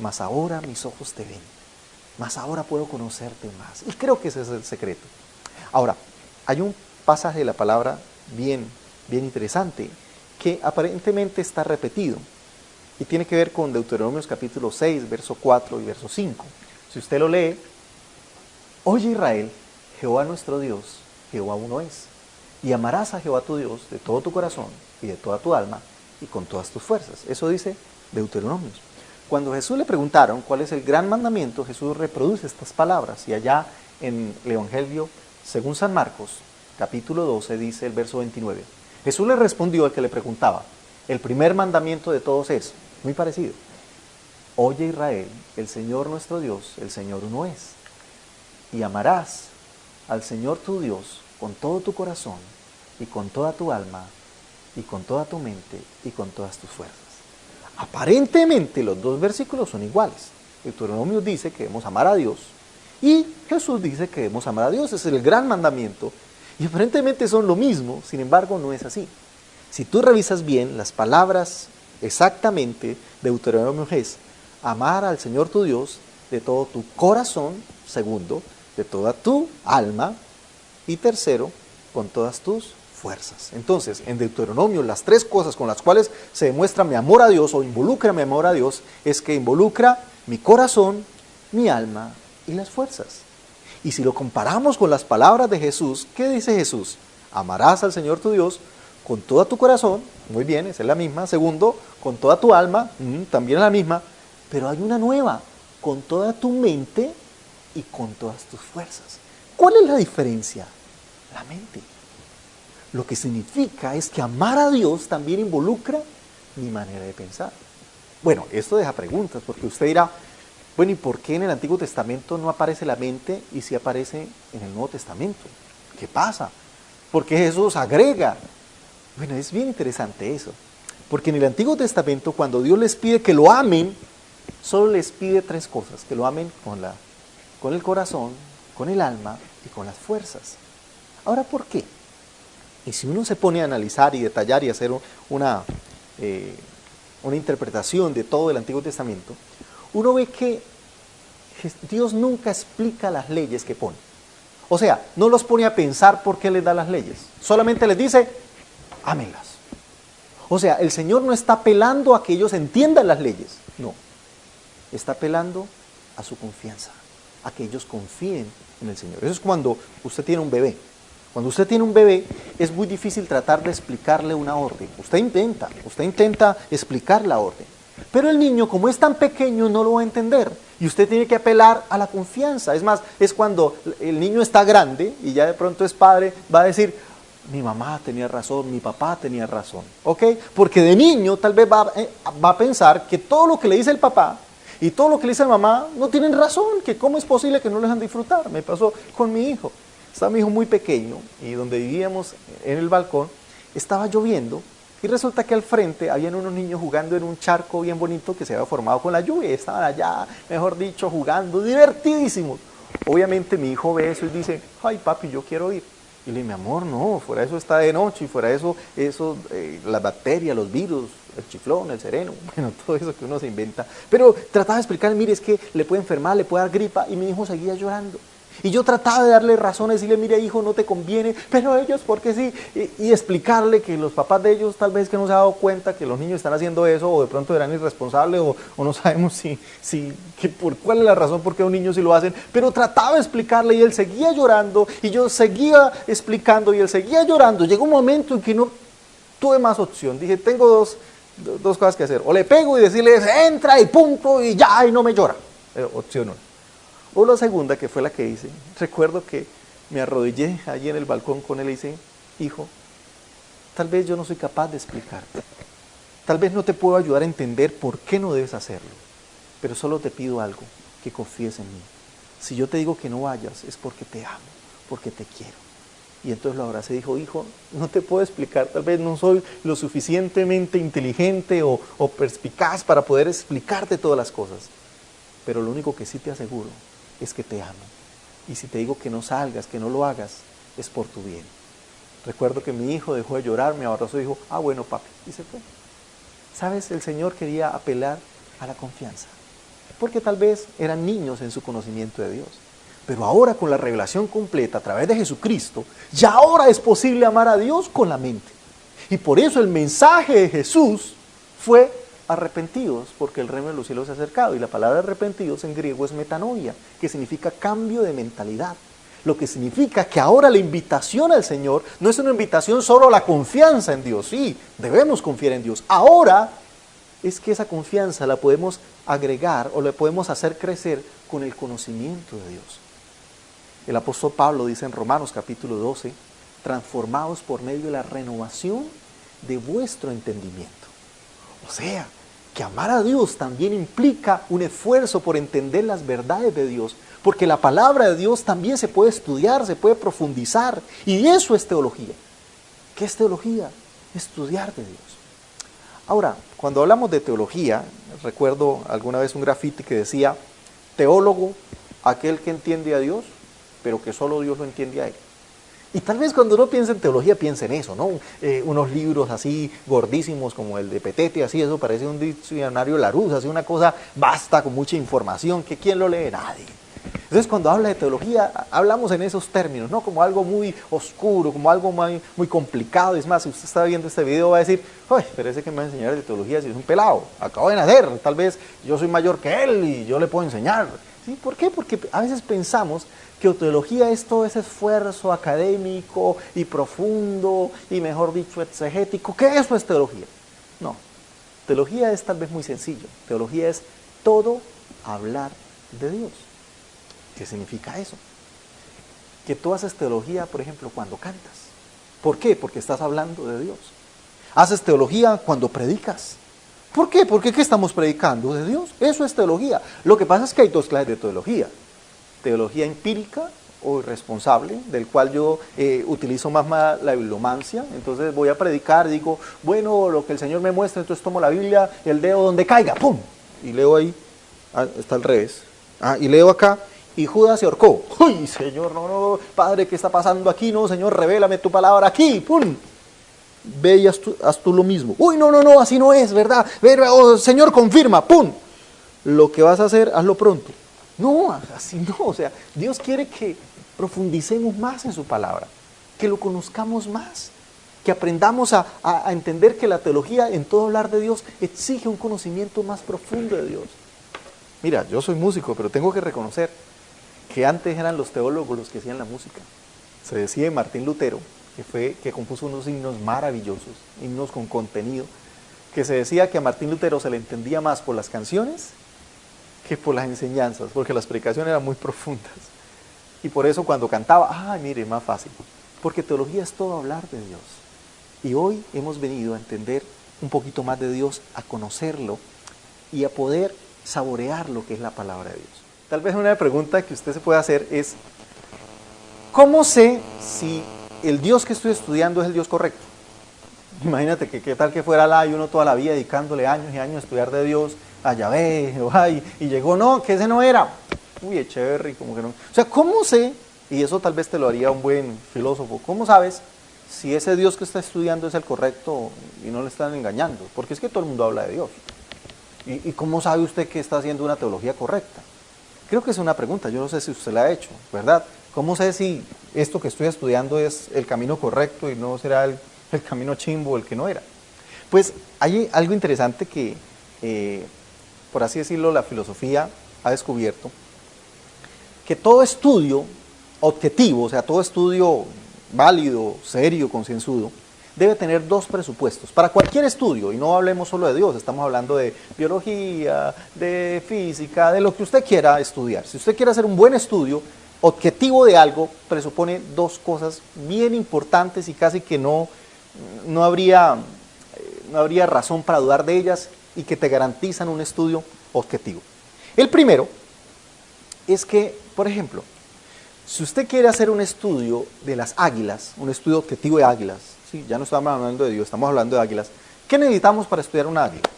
mas ahora mis ojos te ven, mas ahora puedo conocerte más. Y creo que ese es el secreto. Ahora, hay un pasaje de la palabra bien interesante, que aparentemente está repetido, y tiene que ver con Deuteronomios capítulo 6, verso 4 y verso 5. Si usted lo lee, oye Israel, Jehová nuestro Dios, Jehová uno es, y amarás a Jehová tu Dios de todo tu corazón y de toda tu alma y con todas tus fuerzas. Eso dice Deuteronomios. Cuando Jesús le preguntaron cuál es el gran mandamiento, Jesús reproduce estas palabras, y allá en el Evangelio según San Marcos, capítulo 12, dice el verso 29. Jesús le respondió al que le preguntaba, el primer mandamiento de todos es, muy parecido, oye Israel, el Señor nuestro Dios, el Señor uno es, y amarás al Señor tu Dios con todo tu corazón y con toda tu alma y con toda tu mente y con todas tus fuerzas. Aparentemente los dos versículos son iguales. Deuteronomio dice que debemos amar a Dios y Jesús dice que debemos amar a Dios. Es el gran mandamiento y aparentemente son lo mismo, sin embargo no es así. Si tú revisas bien las palabras exactamente, Deuteronomio es amar al Señor tu Dios de todo tu corazón, segundo, de toda tu alma, y tercero, con todas tus fuerzas. Entonces, en Deuteronomio, las tres cosas con las cuales se demuestra mi amor a Dios o involucra mi amor a Dios, es que involucra mi corazón, mi alma y las fuerzas. Y si lo comparamos con las palabras de Jesús, ¿qué dice Jesús? Amarás al Señor tu Dios con todo tu corazón, muy bien, esa es la misma. Segundo, con toda tu alma, también es la misma, pero hay una nueva, con toda tu mente y con todas tus fuerzas. ¿Cuál es la diferencia? La mente. Lo que significa es que amar a Dios también involucra mi manera de pensar. Bueno, esto deja preguntas, porque usted dirá, bueno, ¿y por qué en el Antiguo Testamento no aparece la mente y sí aparece en el Nuevo Testamento? ¿Qué pasa? ¿Por qué Jesús agrega? Bueno, es bien interesante eso, porque en el Antiguo Testamento cuando Dios les pide que lo amen, solo les pide tres cosas, que lo amen con el corazón, con el alma y con las fuerzas. Ahora, ¿por qué? Y si uno se pone a analizar y detallar y hacer una interpretación de todo el Antiguo Testamento, uno ve que Dios nunca explica las leyes que pone. O sea, no los pone a pensar por qué les da las leyes. Solamente les dice, ámenlas. O sea, el Señor no está apelando a que ellos entiendan las leyes. No. Está apelando a su confianza, a que ellos confíen en el Señor. Eso es cuando usted tiene un bebé. Cuando usted tiene un bebé, es muy difícil tratar de explicarle una orden. Usted intenta explicar la orden. Pero el niño, como es tan pequeño, no lo va a entender. Y usted tiene que apelar a la confianza. Es más, es cuando el niño está grande y ya de pronto es padre, va a decir, mi mamá tenía razón, mi papá tenía razón. ¿Ok? Porque de niño tal vez va a pensar que todo lo que le dice el papá y todo lo que le dice la mamá no tienen razón, que cómo es posible que no les dejan disfrutar. Me pasó con mi hijo. Estaba mi hijo muy pequeño y donde vivíamos en el balcón, estaba lloviendo. Y resulta que al frente habían unos niños jugando en un charco bien bonito que se había formado con la lluvia. Estaban allá, mejor dicho, jugando, divertidísimos. Obviamente mi hijo ve eso y dice, ay papi, yo quiero ir. Y le digo, mi amor, no, fuera de eso está de noche, y fuera de eso, las bacterias, los virus, el chiflón, el sereno, bueno, todo eso que uno se inventa. Pero trataba de explicarle, mire, es que le puede enfermar, le puede dar gripa, y mi hijo seguía llorando. Y yo trataba de darle razones, decirle, mire hijo, no te conviene, pero ellos, porque sí, y explicarle que los papás de ellos tal vez que no se han dado cuenta que los niños están haciendo eso, o de pronto eran irresponsables, o no sabemos cuál es la razón por qué un niño sí lo hacen, pero trataba de explicarle y él seguía llorando, y yo seguía explicando y él seguía llorando. Llegó un momento en que no tuve más opción, dije, tengo dos cosas que hacer, o le pego y decirle, entra y punto, y ya, y no me llora, opción 1. O la segunda, que fue la que hice, recuerdo que me arrodillé allí en el balcón con él y dije, hijo, tal vez yo no soy capaz de explicarte, tal vez no te puedo ayudar a entender por qué no debes hacerlo, pero solo te pido algo, que confíes en mí. Si yo te digo que no vayas, es porque te amo, porque te quiero. Y entonces lo abracé y dijo, hijo, no te puedo explicar, tal vez no soy lo suficientemente inteligente o perspicaz para poder explicarte todas las cosas, pero lo único que sí te aseguro es que te amo. Y si te digo que no salgas, que no lo hagas, es por tu bien. Recuerdo que mi hijo dejó de llorar, me abrazó y dijo, ah, bueno, papi, y se fue. ¿Sabes? El Señor quería apelar a la confianza, porque tal vez eran niños en su conocimiento de Dios. Pero ahora con la revelación completa a través de Jesucristo, ya ahora es posible amar a Dios con la mente. Y por eso el mensaje de Jesús fue arrepentidos, porque el reino de los cielos se ha acercado. Y la palabra arrepentidos en griego es metanoia, que significa cambio de mentalidad. Lo que significa que ahora la invitación al Señor no es una invitación solo a la confianza en Dios. Sí, debemos confiar en Dios. Ahora es que esa confianza la podemos agregar o la podemos hacer crecer con el conocimiento de Dios. El apóstol Pablo dice en Romanos capítulo 12, transformados por medio de la renovación de vuestro entendimiento. O sea, que amar a Dios también implica un esfuerzo por entender las verdades de Dios, porque la palabra de Dios también se puede estudiar, se puede profundizar, y eso es teología. ¿Qué es teología? Estudiar de Dios. Ahora, cuando hablamos de teología, recuerdo alguna vez un grafiti que decía, teólogo, aquel que entiende a Dios, pero que solo Dios lo entiende a él. Y tal vez cuando uno piensa en teología, piensa en eso, ¿no? Unos libros así gordísimos como el de Petete, así, eso parece un diccionario Larousse, así una cosa vasta con mucha información, que ¿quién lo lee? Nadie. Entonces cuando habla de teología, hablamos en esos términos, ¿no? Como algo muy oscuro, como algo muy complicado. Es más, si usted está viendo este video va a decir, ¡ay, pero ese que me va a enseñar de teología si es un pelado! Acabo de nacer, tal vez yo soy mayor que él y yo le puedo enseñar. ¿Sí? ¿Por qué? Porque a veces pensamos que teología es todo ese esfuerzo académico y profundo y, mejor dicho, exegético, que eso es teología. No, teología es tal vez muy sencillo. Teología es todo hablar de Dios. ¿Qué significa eso? Que tú haces teología, por ejemplo, cuando cantas. ¿Por qué? Porque estás hablando de Dios. Haces teología cuando predicas. ¿Por qué? Porque ¿qué estamos predicando? De Dios. Eso es teología. Lo que pasa es que hay dos clases de teología. Teología empírica o irresponsable, del cual yo utilizo más la bibliomancia. Entonces voy a predicar, digo, bueno, lo que el Señor me muestra, entonces tomo la Biblia, el dedo donde caiga, ¡pum! Y leo ahí, está al revés. Y leo acá, y Judas se ahorcó. ¡Uy, Señor, no, Padre, ¿qué está pasando aquí? No, Señor, revélame tu palabra aquí, ¡pum! Ve y haz tú lo mismo. ¡Uy, no, así no es, ¿verdad? Señor, confirma, ¡pum! Lo que vas a hacer, hazlo pronto. No, así no, o sea, Dios quiere que profundicemos más en su palabra, que lo conozcamos más, que aprendamos a entender que la teología en todo hablar de Dios exige un conocimiento más profundo de Dios. Mira, yo soy músico, pero tengo que reconocer que antes eran los teólogos los que hacían la música. Se decía de Martín Lutero, que compuso unos himnos maravillosos, himnos con contenido, que se decía que a Martín Lutero se le entendía más por las canciones que por las enseñanzas, porque las predicaciones eran muy profundas. Y por eso cuando cantaba, ¡ay, mire, más fácil! Porque teología es todo hablar de Dios. Y hoy hemos venido a entender un poquito más de Dios, a conocerlo y a poder saborear lo que es la palabra de Dios. Tal vez una pregunta que usted se puede hacer es, ¿cómo sé si el Dios que estoy estudiando es el Dios correcto? Imagínate que qué tal que fuera la y uno toda la vida dedicándole años y años a estudiar de Dios, a Yahvé, Jehová, y llegó, no, que ese no era. Uy, Echeverry, como que no. O sea, ¿cómo sé? Y eso tal vez te lo haría un buen filósofo. ¿Cómo sabes si ese Dios que está estudiando es el correcto y no le están engañando? Porque es que todo el mundo habla de Dios. ¿Y cómo sabe usted que está haciendo una teología correcta? Creo que es una pregunta, yo no sé si usted la ha hecho, ¿verdad? ¿Cómo sé si esto que estoy estudiando es el camino correcto y no será el camino chimbo, el que no era? Pues hay algo interesante que, por así decirlo, la filosofía ha descubierto, que todo estudio objetivo, o sea, todo estudio válido, serio, concienzudo, debe tener dos presupuestos. Para cualquier estudio, y no hablemos solo de Dios, estamos hablando de biología, de física, de lo que usted quiera estudiar. Si usted quiere hacer un buen estudio objetivo de algo, presupone dos cosas bien importantes y casi que no habría razón para dudar de ellas y que te garantizan un estudio objetivo. El primero es que, por ejemplo, si usted quiere hacer un estudio de las águilas, un estudio objetivo de águilas, ¿sí? Ya no estamos hablando de Dios, estamos hablando de águilas, ¿qué necesitamos para estudiar una águila?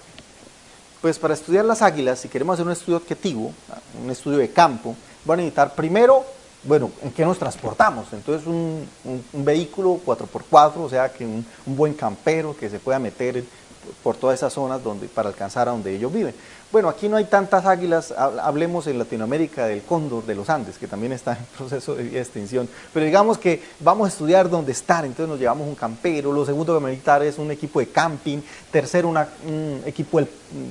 Pues para estudiar las águilas, si queremos hacer un estudio objetivo, un estudio de campo, van a necesitar primero, bueno, ¿en qué nos transportamos? Entonces un vehículo 4x4, o sea, que un buen campero que se pueda meter por todas esas zonas para alcanzar a donde ellos viven. Bueno, aquí no hay tantas águilas, hablemos en Latinoamérica del cóndor de los Andes, que también está en proceso de extinción, pero digamos que vamos a estudiar dónde estar, entonces nos llevamos un campero, lo segundo que vamos a necesitar es un equipo de camping, tercero un equipo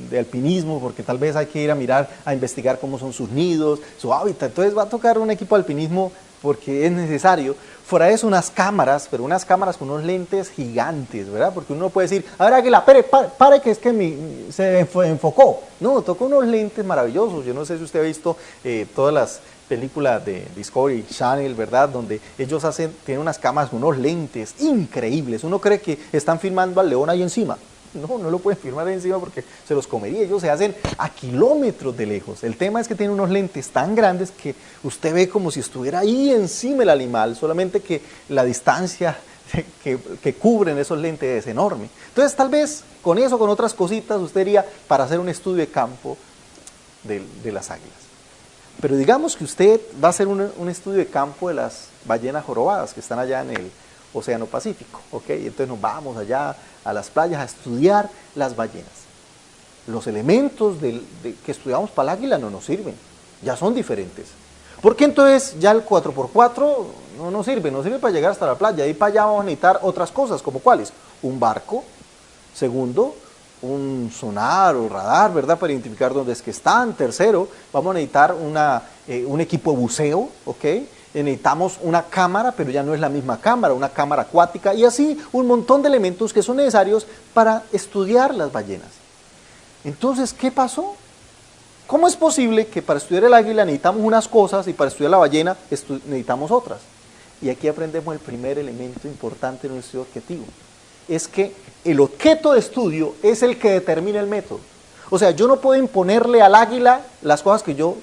de alpinismo, porque tal vez hay que ir a mirar, a investigar cómo son sus nidos, su hábitat, entonces va a tocar un equipo de alpinismo porque es necesario. Fuera de eso, unas cámaras, pero unas cámaras con unos lentes gigantes, ¿verdad? Porque uno puede decir, a ver, Águila, pare que es que se enfocó. No, toca unos lentes maravillosos. Yo no sé si usted ha visto todas las películas de Discovery Channel, ¿verdad? Donde ellos tienen unas cámaras con unos lentes increíbles. Uno cree que están filmando al león ahí encima. No lo pueden filmar ahí encima porque se los comería. Ellos se hacen a kilómetros de lejos. El tema es que tienen unos lentes tan grandes que usted ve como si estuviera ahí encima el animal, solamente que la distancia que cubren esos lentes es enorme. Entonces tal vez con eso, con otras cositas, usted iría para hacer un estudio de campo de las águilas. Pero digamos que usted va a hacer un estudio de campo de las ballenas jorobadas que están allá en el Océano Pacífico, ¿ok? Entonces nos vamos allá a las playas a estudiar las ballenas. Los elementos que estudiamos para el águila no nos sirven, ya son diferentes. Porque entonces ya el 4x4 no nos sirve para llegar hasta la playa, y para allá vamos a necesitar otras cosas, como cuáles, un barco, segundo, un sonar o radar, ¿verdad?, para identificar dónde es que están, tercero, vamos a necesitar un equipo de buceo, ¿ok? Necesitamos una cámara, pero ya no es la misma cámara, una cámara acuática, y así un montón de elementos que son necesarios para estudiar las ballenas. Entonces, ¿qué pasó? ¿Cómo es posible que para estudiar el águila necesitamos unas cosas y para estudiar la ballena necesitamos otras? Y aquí aprendemos el primer elemento importante de nuestro objetivo. Es que el objeto de estudio es el que determina el método. O sea, yo no puedo imponerle al águila las cosas que yo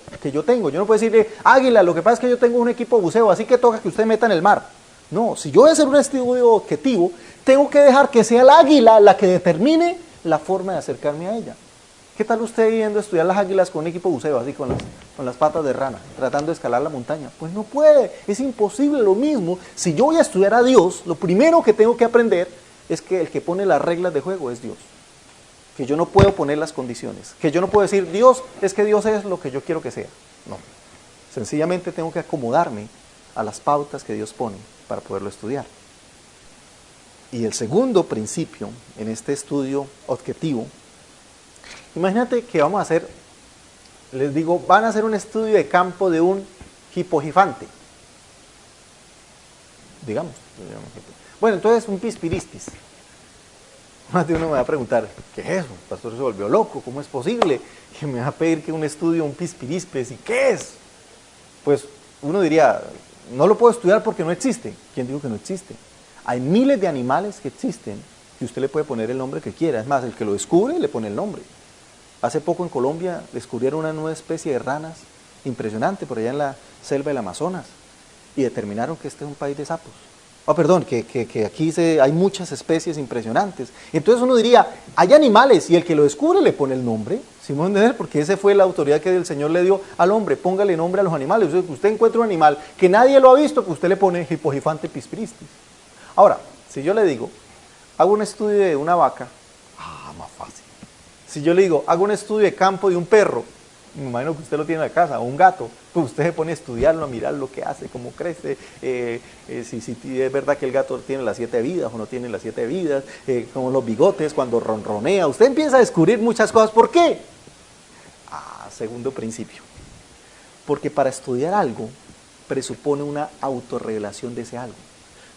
tengo. Yo no puedo decirle, águila, lo que pasa es que yo tengo un equipo de buceo, así que toca que usted meta en el mar. No, si yo voy a hacer un estudio objetivo, tengo que dejar que sea el águila la que determine la forma de acercarme a ella. ¿Qué tal usted yendo a estudiar las águilas con un equipo de buceo, así con las patas de rana, tratando de escalar la montaña? Pues no puede, es imposible. Lo mismo, si yo voy a estudiar a Dios, lo primero que tengo que aprender es que el que pone las reglas de juego es Dios. Que yo no puedo poner las condiciones, que yo no puedo decir, Dios, es que Dios es lo que yo quiero que sea. No, sencillamente tengo que acomodarme a las pautas que Dios pone para poderlo estudiar. Y el segundo principio en este estudio objetivo, imagínate que vamos a hacer, les digo, van a hacer un estudio de campo de un hipogifante, digamos. Bueno, entonces un pispiristis. Más de uno me va a preguntar, ¿qué es eso? El pastor se volvió loco, ¿cómo es posible que me va a pedir que un estudio, un pispirispes? ¿Y qué es? Pues uno diría, no lo puedo estudiar porque no existe. ¿Quién dijo que no existe? Hay miles de animales que existen y usted le puede poner el nombre que quiera. Es más, el que lo descubre le pone el nombre. Hace poco en Colombia descubrieron una nueva especie de ranas impresionante por allá en la selva del Amazonas y determinaron que este es un país de sapos. Perdón, que aquí hay muchas especies impresionantes. Entonces uno diría, hay animales y el que lo descubre le pone el nombre, ¿sí me van a entender? Porque esa fue la autoridad que el Señor le dio al hombre, póngale nombre a los animales. Usted encuentra un animal que nadie lo ha visto, pues usted le pone Hippogyphante pispiristis. Ahora, si yo le digo, hago un estudio de una vaca, más fácil. Si yo le digo, hago un estudio de campo de un perro, me imagino que usted lo tiene en la casa, o un gato, pues usted se pone a estudiarlo, a mirar lo que hace, cómo crece, si es verdad que el gato tiene las 7 vidas o no tiene las 7 vidas, como los bigotes, cuando ronronea, usted empieza a descubrir muchas cosas. ¿Por qué? Segundo principio, porque para estudiar algo presupone una autorrevelación de ese algo.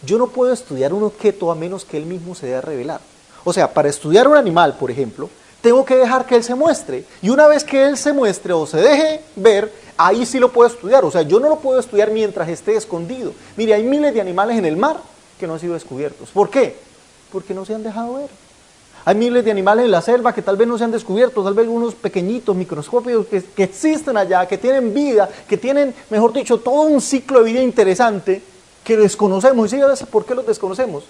Yo no puedo estudiar un objeto a menos que él mismo se dé a revelar. O sea, para estudiar un animal, por ejemplo, tengo que dejar que él se muestre. Y una vez que él se muestre o se deje ver, ahí sí lo puedo estudiar. O sea, yo no lo puedo estudiar mientras esté escondido. Mire, hay miles de animales en el mar que no han sido descubiertos. ¿Por qué? Porque no se han dejado ver. Hay miles de animales en la selva que tal vez no se han descubierto, tal vez unos pequeñitos, microscópicos que existen allá, que tienen vida, que tienen, mejor dicho, todo un ciclo de vida interesante que desconocemos. ¿Y sabes por qué los desconocemos?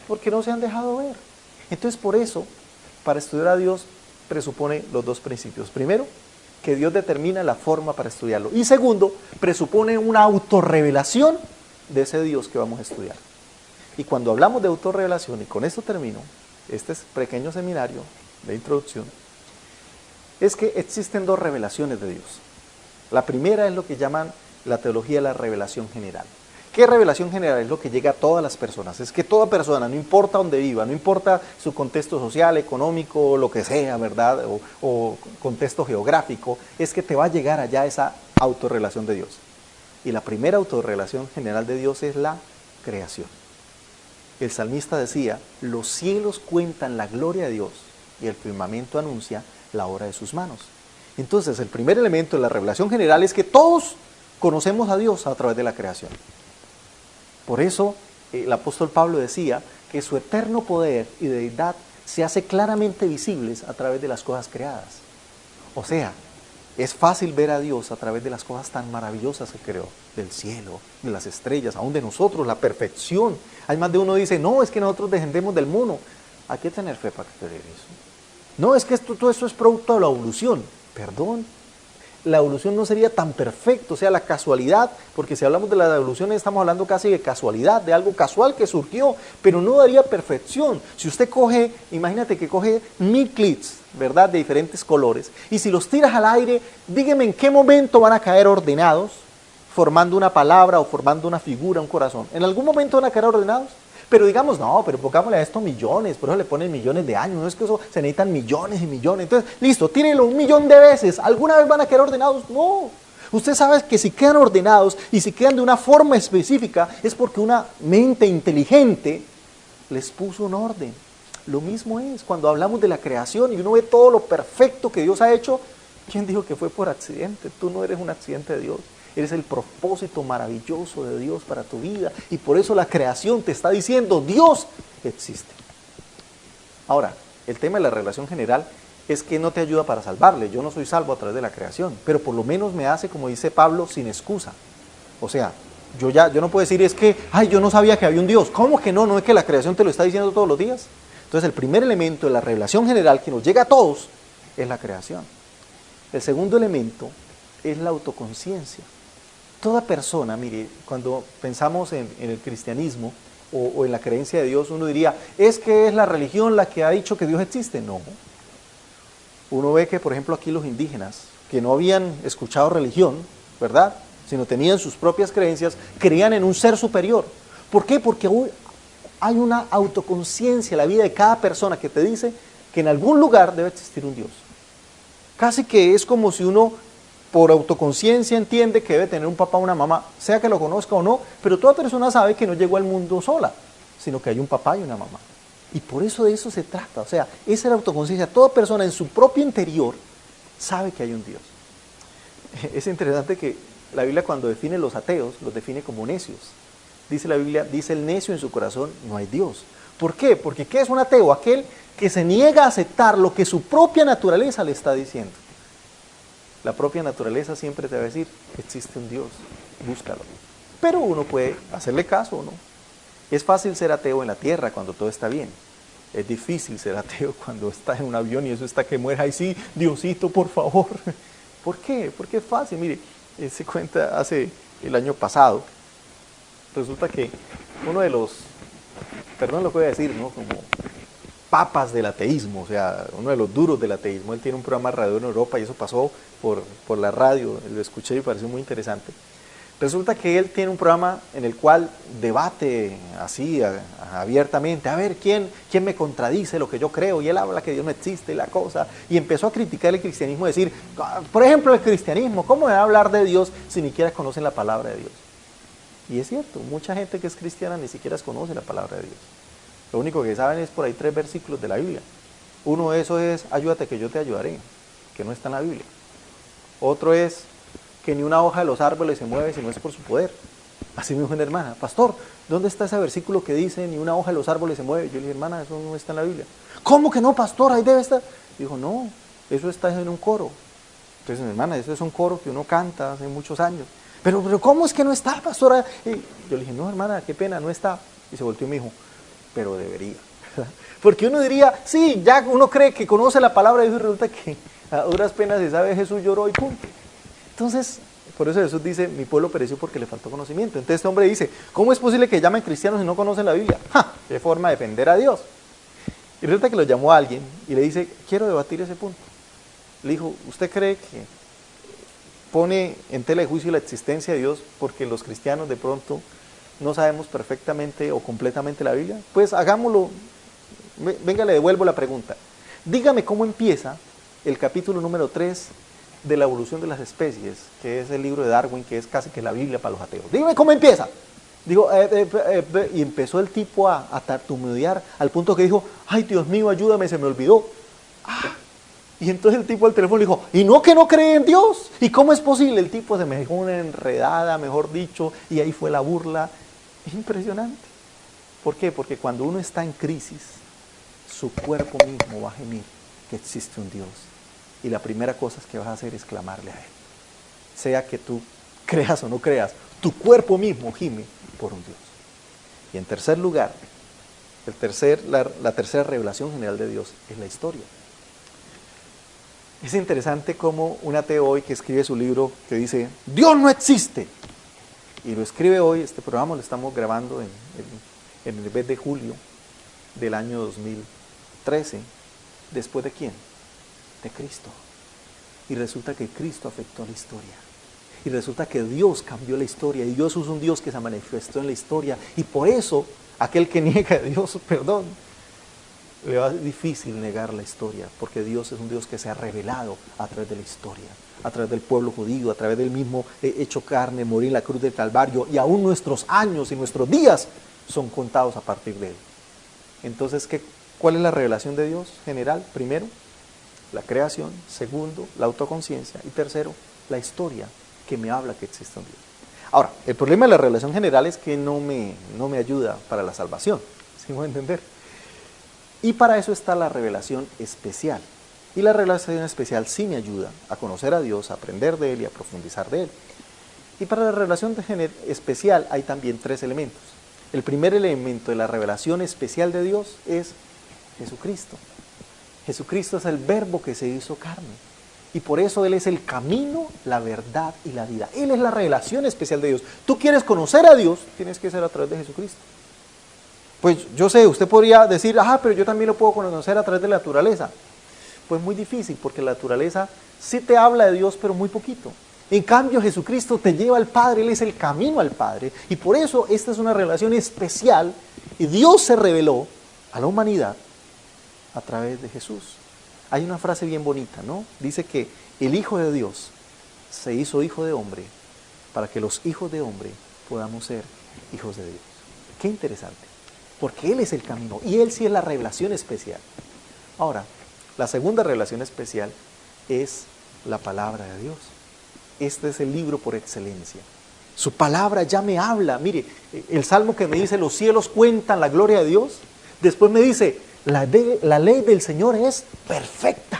Porque no se han dejado ver. Entonces, por eso, para estudiar a Dios presupone los dos principios. Primero, que Dios determina la forma para estudiarlo. Y segundo, presupone una autorrevelación de ese Dios que vamos a estudiar. Y cuando hablamos de autorrevelación, y con esto termino este pequeño seminario de introducción, es que existen dos revelaciones de Dios. La primera es lo que llaman la teología de la revelación general. ¿Qué revelación general? Es lo que llega a todas las personas. Es que toda persona, no importa dónde viva, no importa su contexto social, económico, lo que sea, ¿verdad? O contexto geográfico, es que te va a llegar allá esa autorrevelación de Dios. Y la primera autorrevelación general de Dios es la creación. El salmista decía, los cielos cuentan la gloria de Dios y el firmamento anuncia la obra de sus manos. Entonces, el primer elemento de la revelación general es que todos conocemos a Dios a través de la creación. Por eso el apóstol Pablo decía que su eterno poder y deidad se hace claramente visibles a través de las cosas creadas. O sea, es fácil ver a Dios a través de las cosas tan maravillosas que creó, del cielo, de las estrellas, aún de nosotros, la perfección. Hay más de uno dice, no, es que nosotros descendemos del mono. Hay que tener fe para creer eso. No, es que todo esto es producto de la evolución. Perdón. La evolución no sería tan perfecto, o sea, la casualidad, porque si hablamos de la evolución estamos hablando casi de casualidad, de algo casual que surgió, pero no daría perfección. Si usted coge, imagínate que coge 1000 clips, ¿verdad?, de diferentes colores, y si los tiras al aire, dígame en qué momento van a caer ordenados, formando una palabra o formando una figura, un corazón. ¿En algún momento van a caer ordenados? Pero digamos, no, pero pongámosle a esto millones, por eso le ponen millones de años, no es que eso se necesitan millones y millones. Entonces, listo, tírenlo 1.000.000 de veces, ¿alguna vez van a quedar ordenados? No. Usted sabe que si quedan ordenados y si quedan de una forma específica, es porque una mente inteligente les puso un orden. Lo mismo es cuando hablamos de la creación y uno ve todo lo perfecto que Dios ha hecho. ¿Quién dijo que fue por accidente? Tú no eres un accidente de Dios. Eres el propósito maravilloso de Dios para tu vida. Y por eso la creación te está diciendo, Dios existe. Ahora, el tema de la revelación general es que no te ayuda para salvarle. Yo no soy salvo a través de la creación, pero por lo menos me hace, como dice Pablo, sin excusa. O sea, yo no puedo decir es que, ay, yo no sabía que había un Dios. ¿Cómo que no? ¿No es que la creación te lo está diciendo todos los días? Entonces, el primer elemento de la revelación general que nos llega a todos es la creación. El segundo elemento es la autoconciencia. Toda persona, mire, cuando pensamos en el cristianismo o en la creencia de Dios, uno diría, es que es la religión la que ha dicho que Dios existe. No. Uno ve que, por ejemplo, aquí los indígenas, que no habían escuchado religión, ¿verdad?, sino tenían sus propias creencias, creían en un ser superior. ¿Por qué? Porque hay una autoconciencia en la vida de cada persona que te dice que en algún lugar debe existir un Dios. Casi que es como si uno por autoconciencia entiende que debe tener un papá o una mamá, sea que lo conozca o no, pero toda persona sabe que no llegó al mundo sola, sino que hay un papá y una mamá. Y por eso de eso se trata. O sea, esa es la autoconciencia. Toda persona en su propio interior sabe que hay un Dios. Es interesante que la Biblia cuando define los ateos, los define como necios. Dice la Biblia, dice el necio en su corazón, no hay Dios. ¿Por qué? Porque ¿qué es un ateo? Aquel que se niega a aceptar lo que su propia naturaleza le está diciendo. La propia naturaleza siempre te va a decir, existe un Dios, búscalo. Pero uno puede hacerle caso o no. Es fácil ser ateo en la tierra cuando todo está bien. Es difícil ser ateo cuando estás en un avión y eso está que muere. Ay, sí, Diosito, por favor. ¿Por qué? Porque es fácil. Mire, se cuenta hace el año pasado. Resulta que uno de los, perdón lo que voy a decir, ¿no? Como papas del ateísmo, o sea, uno de los duros del ateísmo. Él tiene un programa de radio en Europa y eso pasó por la radio. Lo escuché y me pareció muy interesante. Resulta que él tiene un programa en el cual debate así abiertamente, a ver quién me contradice lo que yo creo, y él habla que Dios no existe y la cosa, y empezó a criticar el cristianismo, decir, por ejemplo, el cristianismo, ¿cómo me va a hablar de Dios si ni siquiera conocen la palabra de Dios? Y es cierto, mucha gente que es cristiana ni siquiera conoce la palabra de Dios. Lo único que saben es por ahí 3 versículos de la Biblia. Uno de esos es, ayúdate que yo te ayudaré, que no está en la Biblia. Otro es, que ni una hoja de los árboles se mueve si no es por su poder. Así me dijo una hermana, pastor, ¿dónde está ese versículo que dice ni una hoja de los árboles se mueve? Yo le dije, hermana, eso no está en la Biblia. ¿Cómo que no, pastor? Ahí debe estar. Dijo, no, eso está en un coro. Entonces, hermana, eso es un coro que uno canta hace muchos años. Pero ¿cómo es que no está, pastora? Y yo le dije, no, hermana, qué pena, no está. Y se volteó y me dijo, pero debería. Porque uno diría, sí, ya uno cree que conoce la palabra de Dios y resulta que a duras penas se sabe Jesús lloró y punto. Entonces, por eso Jesús dice, mi pueblo pereció porque le faltó conocimiento. Entonces este hombre dice, ¿cómo es posible que llamen cristianos si no conocen la Biblia? ¡Ja! ¡Qué forma de defender a Dios! Y resulta que lo llamó a alguien y le dice, quiero debatir ese punto. Le dijo, ¿usted cree que pone en tela de juicio la existencia de Dios porque los cristianos de pronto no sabemos perfectamente o completamente la Biblia? Pues hagámoslo, venga, le devuelvo la pregunta. Dígame cómo empieza el capítulo número 3 de la evolución de las especies, que es el libro de Darwin, que es casi que la Biblia para los ateos. Dígame cómo empieza. Digo, y empezó el tipo a tartamudear al punto que dijo, ay Dios mío, ayúdame, se me olvidó. Y entonces el tipo al teléfono le dijo, ¿y no que no cree en Dios? ¿Y cómo es posible? El tipo se me dejó una enredada, mejor dicho, y ahí fue la burla. Es impresionante. ¿Por qué? Porque cuando uno está en crisis, su cuerpo mismo va a gemir que existe un Dios. Y la primera cosa que vas a hacer es clamarle a Él. Sea que tú creas o no creas, tu cuerpo mismo gime por un Dios. Y en tercer lugar, la tercera revelación general de Dios es la historia. Es interesante cómo un ateo hoy que escribe su libro que dice, Dios no existe. Y lo escribe hoy, este programa lo estamos grabando en el mes de julio del año 2013. ¿Después de quién? De Cristo. Y resulta que Cristo afectó a la historia. Y resulta que Dios cambió la historia. Y Dios es un Dios que se manifestó en la historia. Y por eso, aquel que niega a Dios, perdón, le va a ser difícil negar la historia. Porque Dios es un Dios que se ha revelado a través de la historia. A través del pueblo judío, a través del mismo hecho carne, morir en la cruz del Calvario. Y aún nuestros años y nuestros días son contados a partir de Él. Entonces, ¿cuál es la revelación de Dios general? Primero, la creación. Segundo, la autoconciencia. Y tercero, la historia que me habla que existe un Dios. Ahora, el problema de la revelación general es que no me ayuda para la salvación. ¿Sí me voy a entender? Y para eso está la revelación especial. Y la revelación especial sí me ayuda a conocer a Dios, a aprender de Él y a profundizar de Él. Y para la revelación especial hay también 3 elementos. El primer elemento de la revelación especial de Dios es Jesucristo. Jesucristo es el verbo que se hizo carne. Y por eso Él es el camino, la verdad y la vida. Él es la revelación especial de Dios. Tú quieres conocer a Dios, tienes que ser a través de Jesucristo. Pues yo sé, usted podría decir, pero yo también lo puedo conocer a través de la naturaleza. Pues muy difícil, porque la naturaleza sí te habla de Dios, pero muy poquito. En cambio, Jesucristo te lleva al Padre, Él es el camino al Padre. Y por eso esta es una revelación especial. Y Dios se reveló a la humanidad a través de Jesús. Hay una frase bien bonita, ¿no? Dice que el Hijo de Dios se hizo hijo de hombre para que los hijos de hombre podamos ser hijos de Dios. Qué interesante. porque Él es el camino y Él sí es la revelación especial. Ahora, la segunda revelación especial es la palabra de Dios. Este es el libro por excelencia. Su palabra ya me habla. Mire, el salmo que me dice, los cielos cuentan la gloria de Dios. Después me dice, la ley del Señor es perfecta.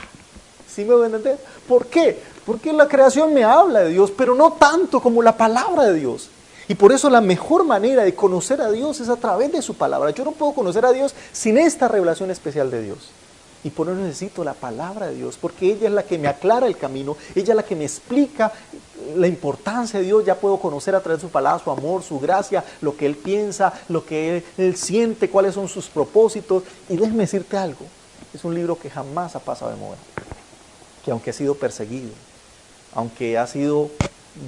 ¿Sí me voy a entender? ¿Por qué? Porque la creación me habla de Dios, pero no tanto como la palabra de Dios. Y por eso la mejor manera de conocer a Dios es a través de su palabra. Yo no puedo conocer a Dios sin esta revelación especial de Dios. Y por eso necesito la palabra de Dios, porque ella es la que me aclara el camino, ella es la que me explica la importancia de Dios. Ya puedo conocer a través de su palabra, su amor, su gracia, lo que Él piensa, lo que Él siente, cuáles son sus propósitos. Y déjeme decirte algo, es un libro que jamás ha pasado de moda, que aunque ha sido perseguido, aunque ha sido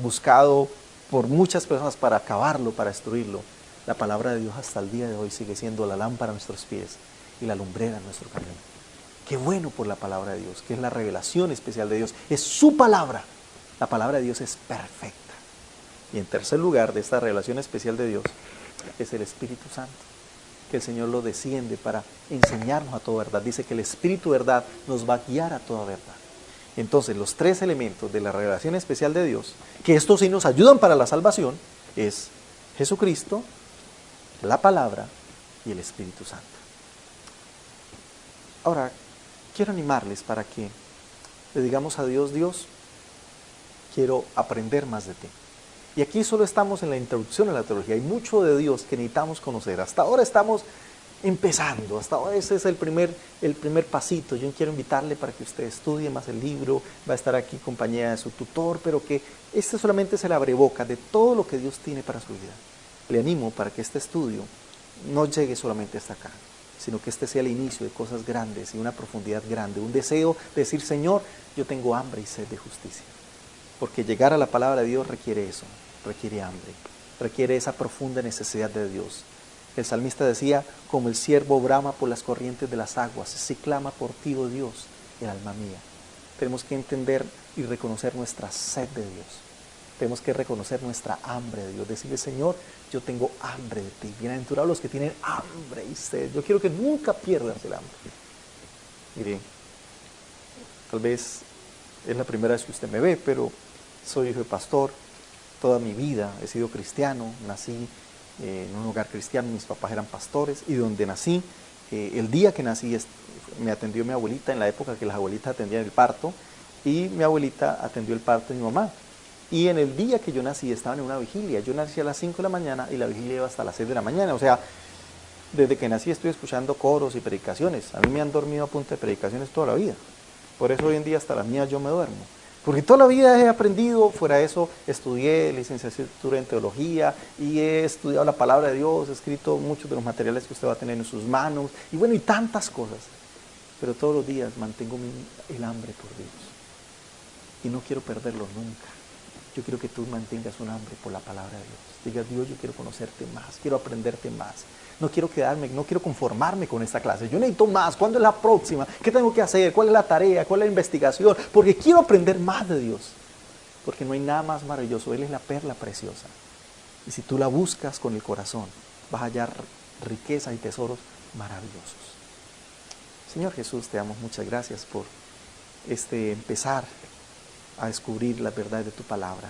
buscado por muchas personas para acabarlo, para destruirlo, la palabra de Dios hasta el día de hoy sigue siendo la lámpara a nuestros pies y la lumbrera en nuestro camino. Qué bueno por la palabra de Dios, que es la revelación especial de Dios. Es su palabra. La palabra de Dios es perfecta. Y en tercer lugar de esta revelación especial de Dios es el Espíritu Santo, que el Señor lo desciende para enseñarnos a toda verdad. Dice que el Espíritu de verdad nos va a guiar a toda verdad. Entonces, los tres elementos de la revelación especial de Dios, que estos sí nos ayudan para la salvación, es Jesucristo, la palabra y el Espíritu Santo. Ahora, quiero animarles para que le digamos a Dios, Dios, quiero aprender más de ti. Y aquí solo estamos en la introducción a la teología. Hay mucho de Dios que necesitamos conocer. Hasta ahora estamos empezando, hasta ahora ese es el primer pasito. Yo quiero invitarle para que usted estudie más el libro, va a estar aquí en compañía de su tutor, pero que este solamente es el abreboca de todo lo que Dios tiene para su vida. Le animo para que este estudio no llegue solamente hasta acá, sino que este sea el inicio de cosas grandes y una profundidad grande, un deseo de decir, Señor, yo tengo hambre y sed de justicia. Porque llegar a la palabra de Dios requiere eso, requiere hambre, requiere esa profunda necesidad de Dios. El salmista decía, como el ciervo brama por las corrientes de las aguas, así clama por ti, oh Dios, el alma mía. Tenemos que entender y reconocer nuestra sed de Dios. Tenemos que reconocer nuestra hambre de Dios. Decirle, Señor, yo tengo hambre de ti. Bienaventurados los que tienen hambre y sed. Yo quiero que nunca pierdas el hambre. Mire, tal vez es la primera vez que usted me ve, pero soy hijo de pastor. Toda mi vida he sido cristiano. Nací en un hogar cristiano. Mis papás eran pastores. Y donde nací, el día que nací, me atendió mi abuelita en la época que las abuelitas atendían el parto. Y mi abuelita atendió el parto de mi mamá. Y en el día que yo nací estaban en una vigilia. Yo nací a las 5 de la mañana y la vigilia iba hasta las 6 de la mañana. O sea, desde que nací estoy escuchando coros y predicaciones. A mí me han dormido a punta de predicaciones toda la vida. Por eso hoy en día hasta las mías yo me duermo. Porque toda la vida he aprendido, fuera de eso estudié licenciatura en teología y he estudiado la palabra de Dios, he escrito muchos de los materiales que usted va a tener en sus manos y bueno, y tantas cosas. Pero todos los días mantengo el hambre por Dios y no quiero perderlo nunca. Yo quiero que tú mantengas un hambre por la palabra de Dios. Digas, Dios, yo quiero conocerte más, quiero aprenderte más. No quiero quedarme, no quiero conformarme con esta clase. Yo necesito más. ¿Cuándo es la próxima? ¿Qué tengo que hacer? ¿Cuál es la tarea? ¿Cuál es la investigación? Porque quiero aprender más de Dios. Porque no hay nada más maravilloso. Él es la perla preciosa. Y si tú la buscas con el corazón, vas a hallar riquezas y tesoros maravillosos. Señor Jesús, te damos muchas gracias por empezar a descubrir la verdad de tu palabra.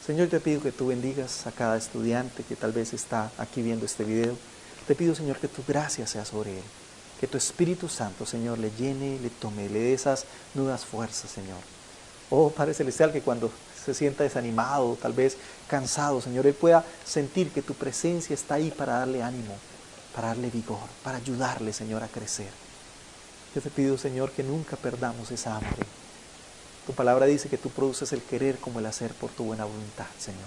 Señor, te pido que tú bendigas a cada estudiante que tal vez está aquí viendo este video. Te pido, Señor, que tu gracia sea sobre él. Que tu Espíritu Santo, Señor, le llene, le tome, le dé esas nuevas fuerzas, Señor. Oh, Padre Celestial, que cuando se sienta desanimado, tal vez cansado, Señor, él pueda sentir que tu presencia está ahí para darle ánimo, para darle vigor, para ayudarle, Señor, a crecer. Yo te pido, Señor, que nunca perdamos esa hambre. Tu palabra dice que tú produces el querer como el hacer por tu buena voluntad, Señor.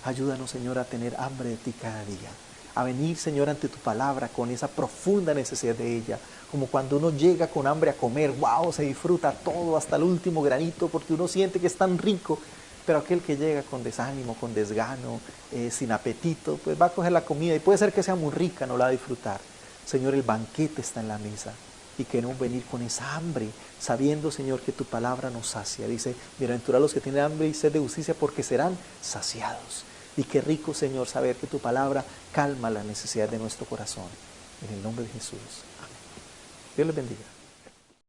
Ayúdanos, Señor, a tener hambre de ti cada día. A venir, Señor, ante tu palabra con esa profunda necesidad de ella. Como cuando uno llega con hambre a comer, wow, se disfruta todo hasta el último granito porque uno siente que es tan rico. Pero aquel que llega con desánimo, con desgano, sin apetito, pues va a coger la comida y puede ser que sea muy rica, no la va a disfrutar. Señor, el banquete está en la mesa. Y queremos venir con esa hambre, sabiendo, Señor, que tu palabra nos sacia. Dice, bienaventurados los que tienen hambre y sed de justicia, porque serán saciados. Y qué rico, Señor, saber que tu palabra calma la necesidad de nuestro corazón. En el nombre de Jesús. Amén. Dios les bendiga.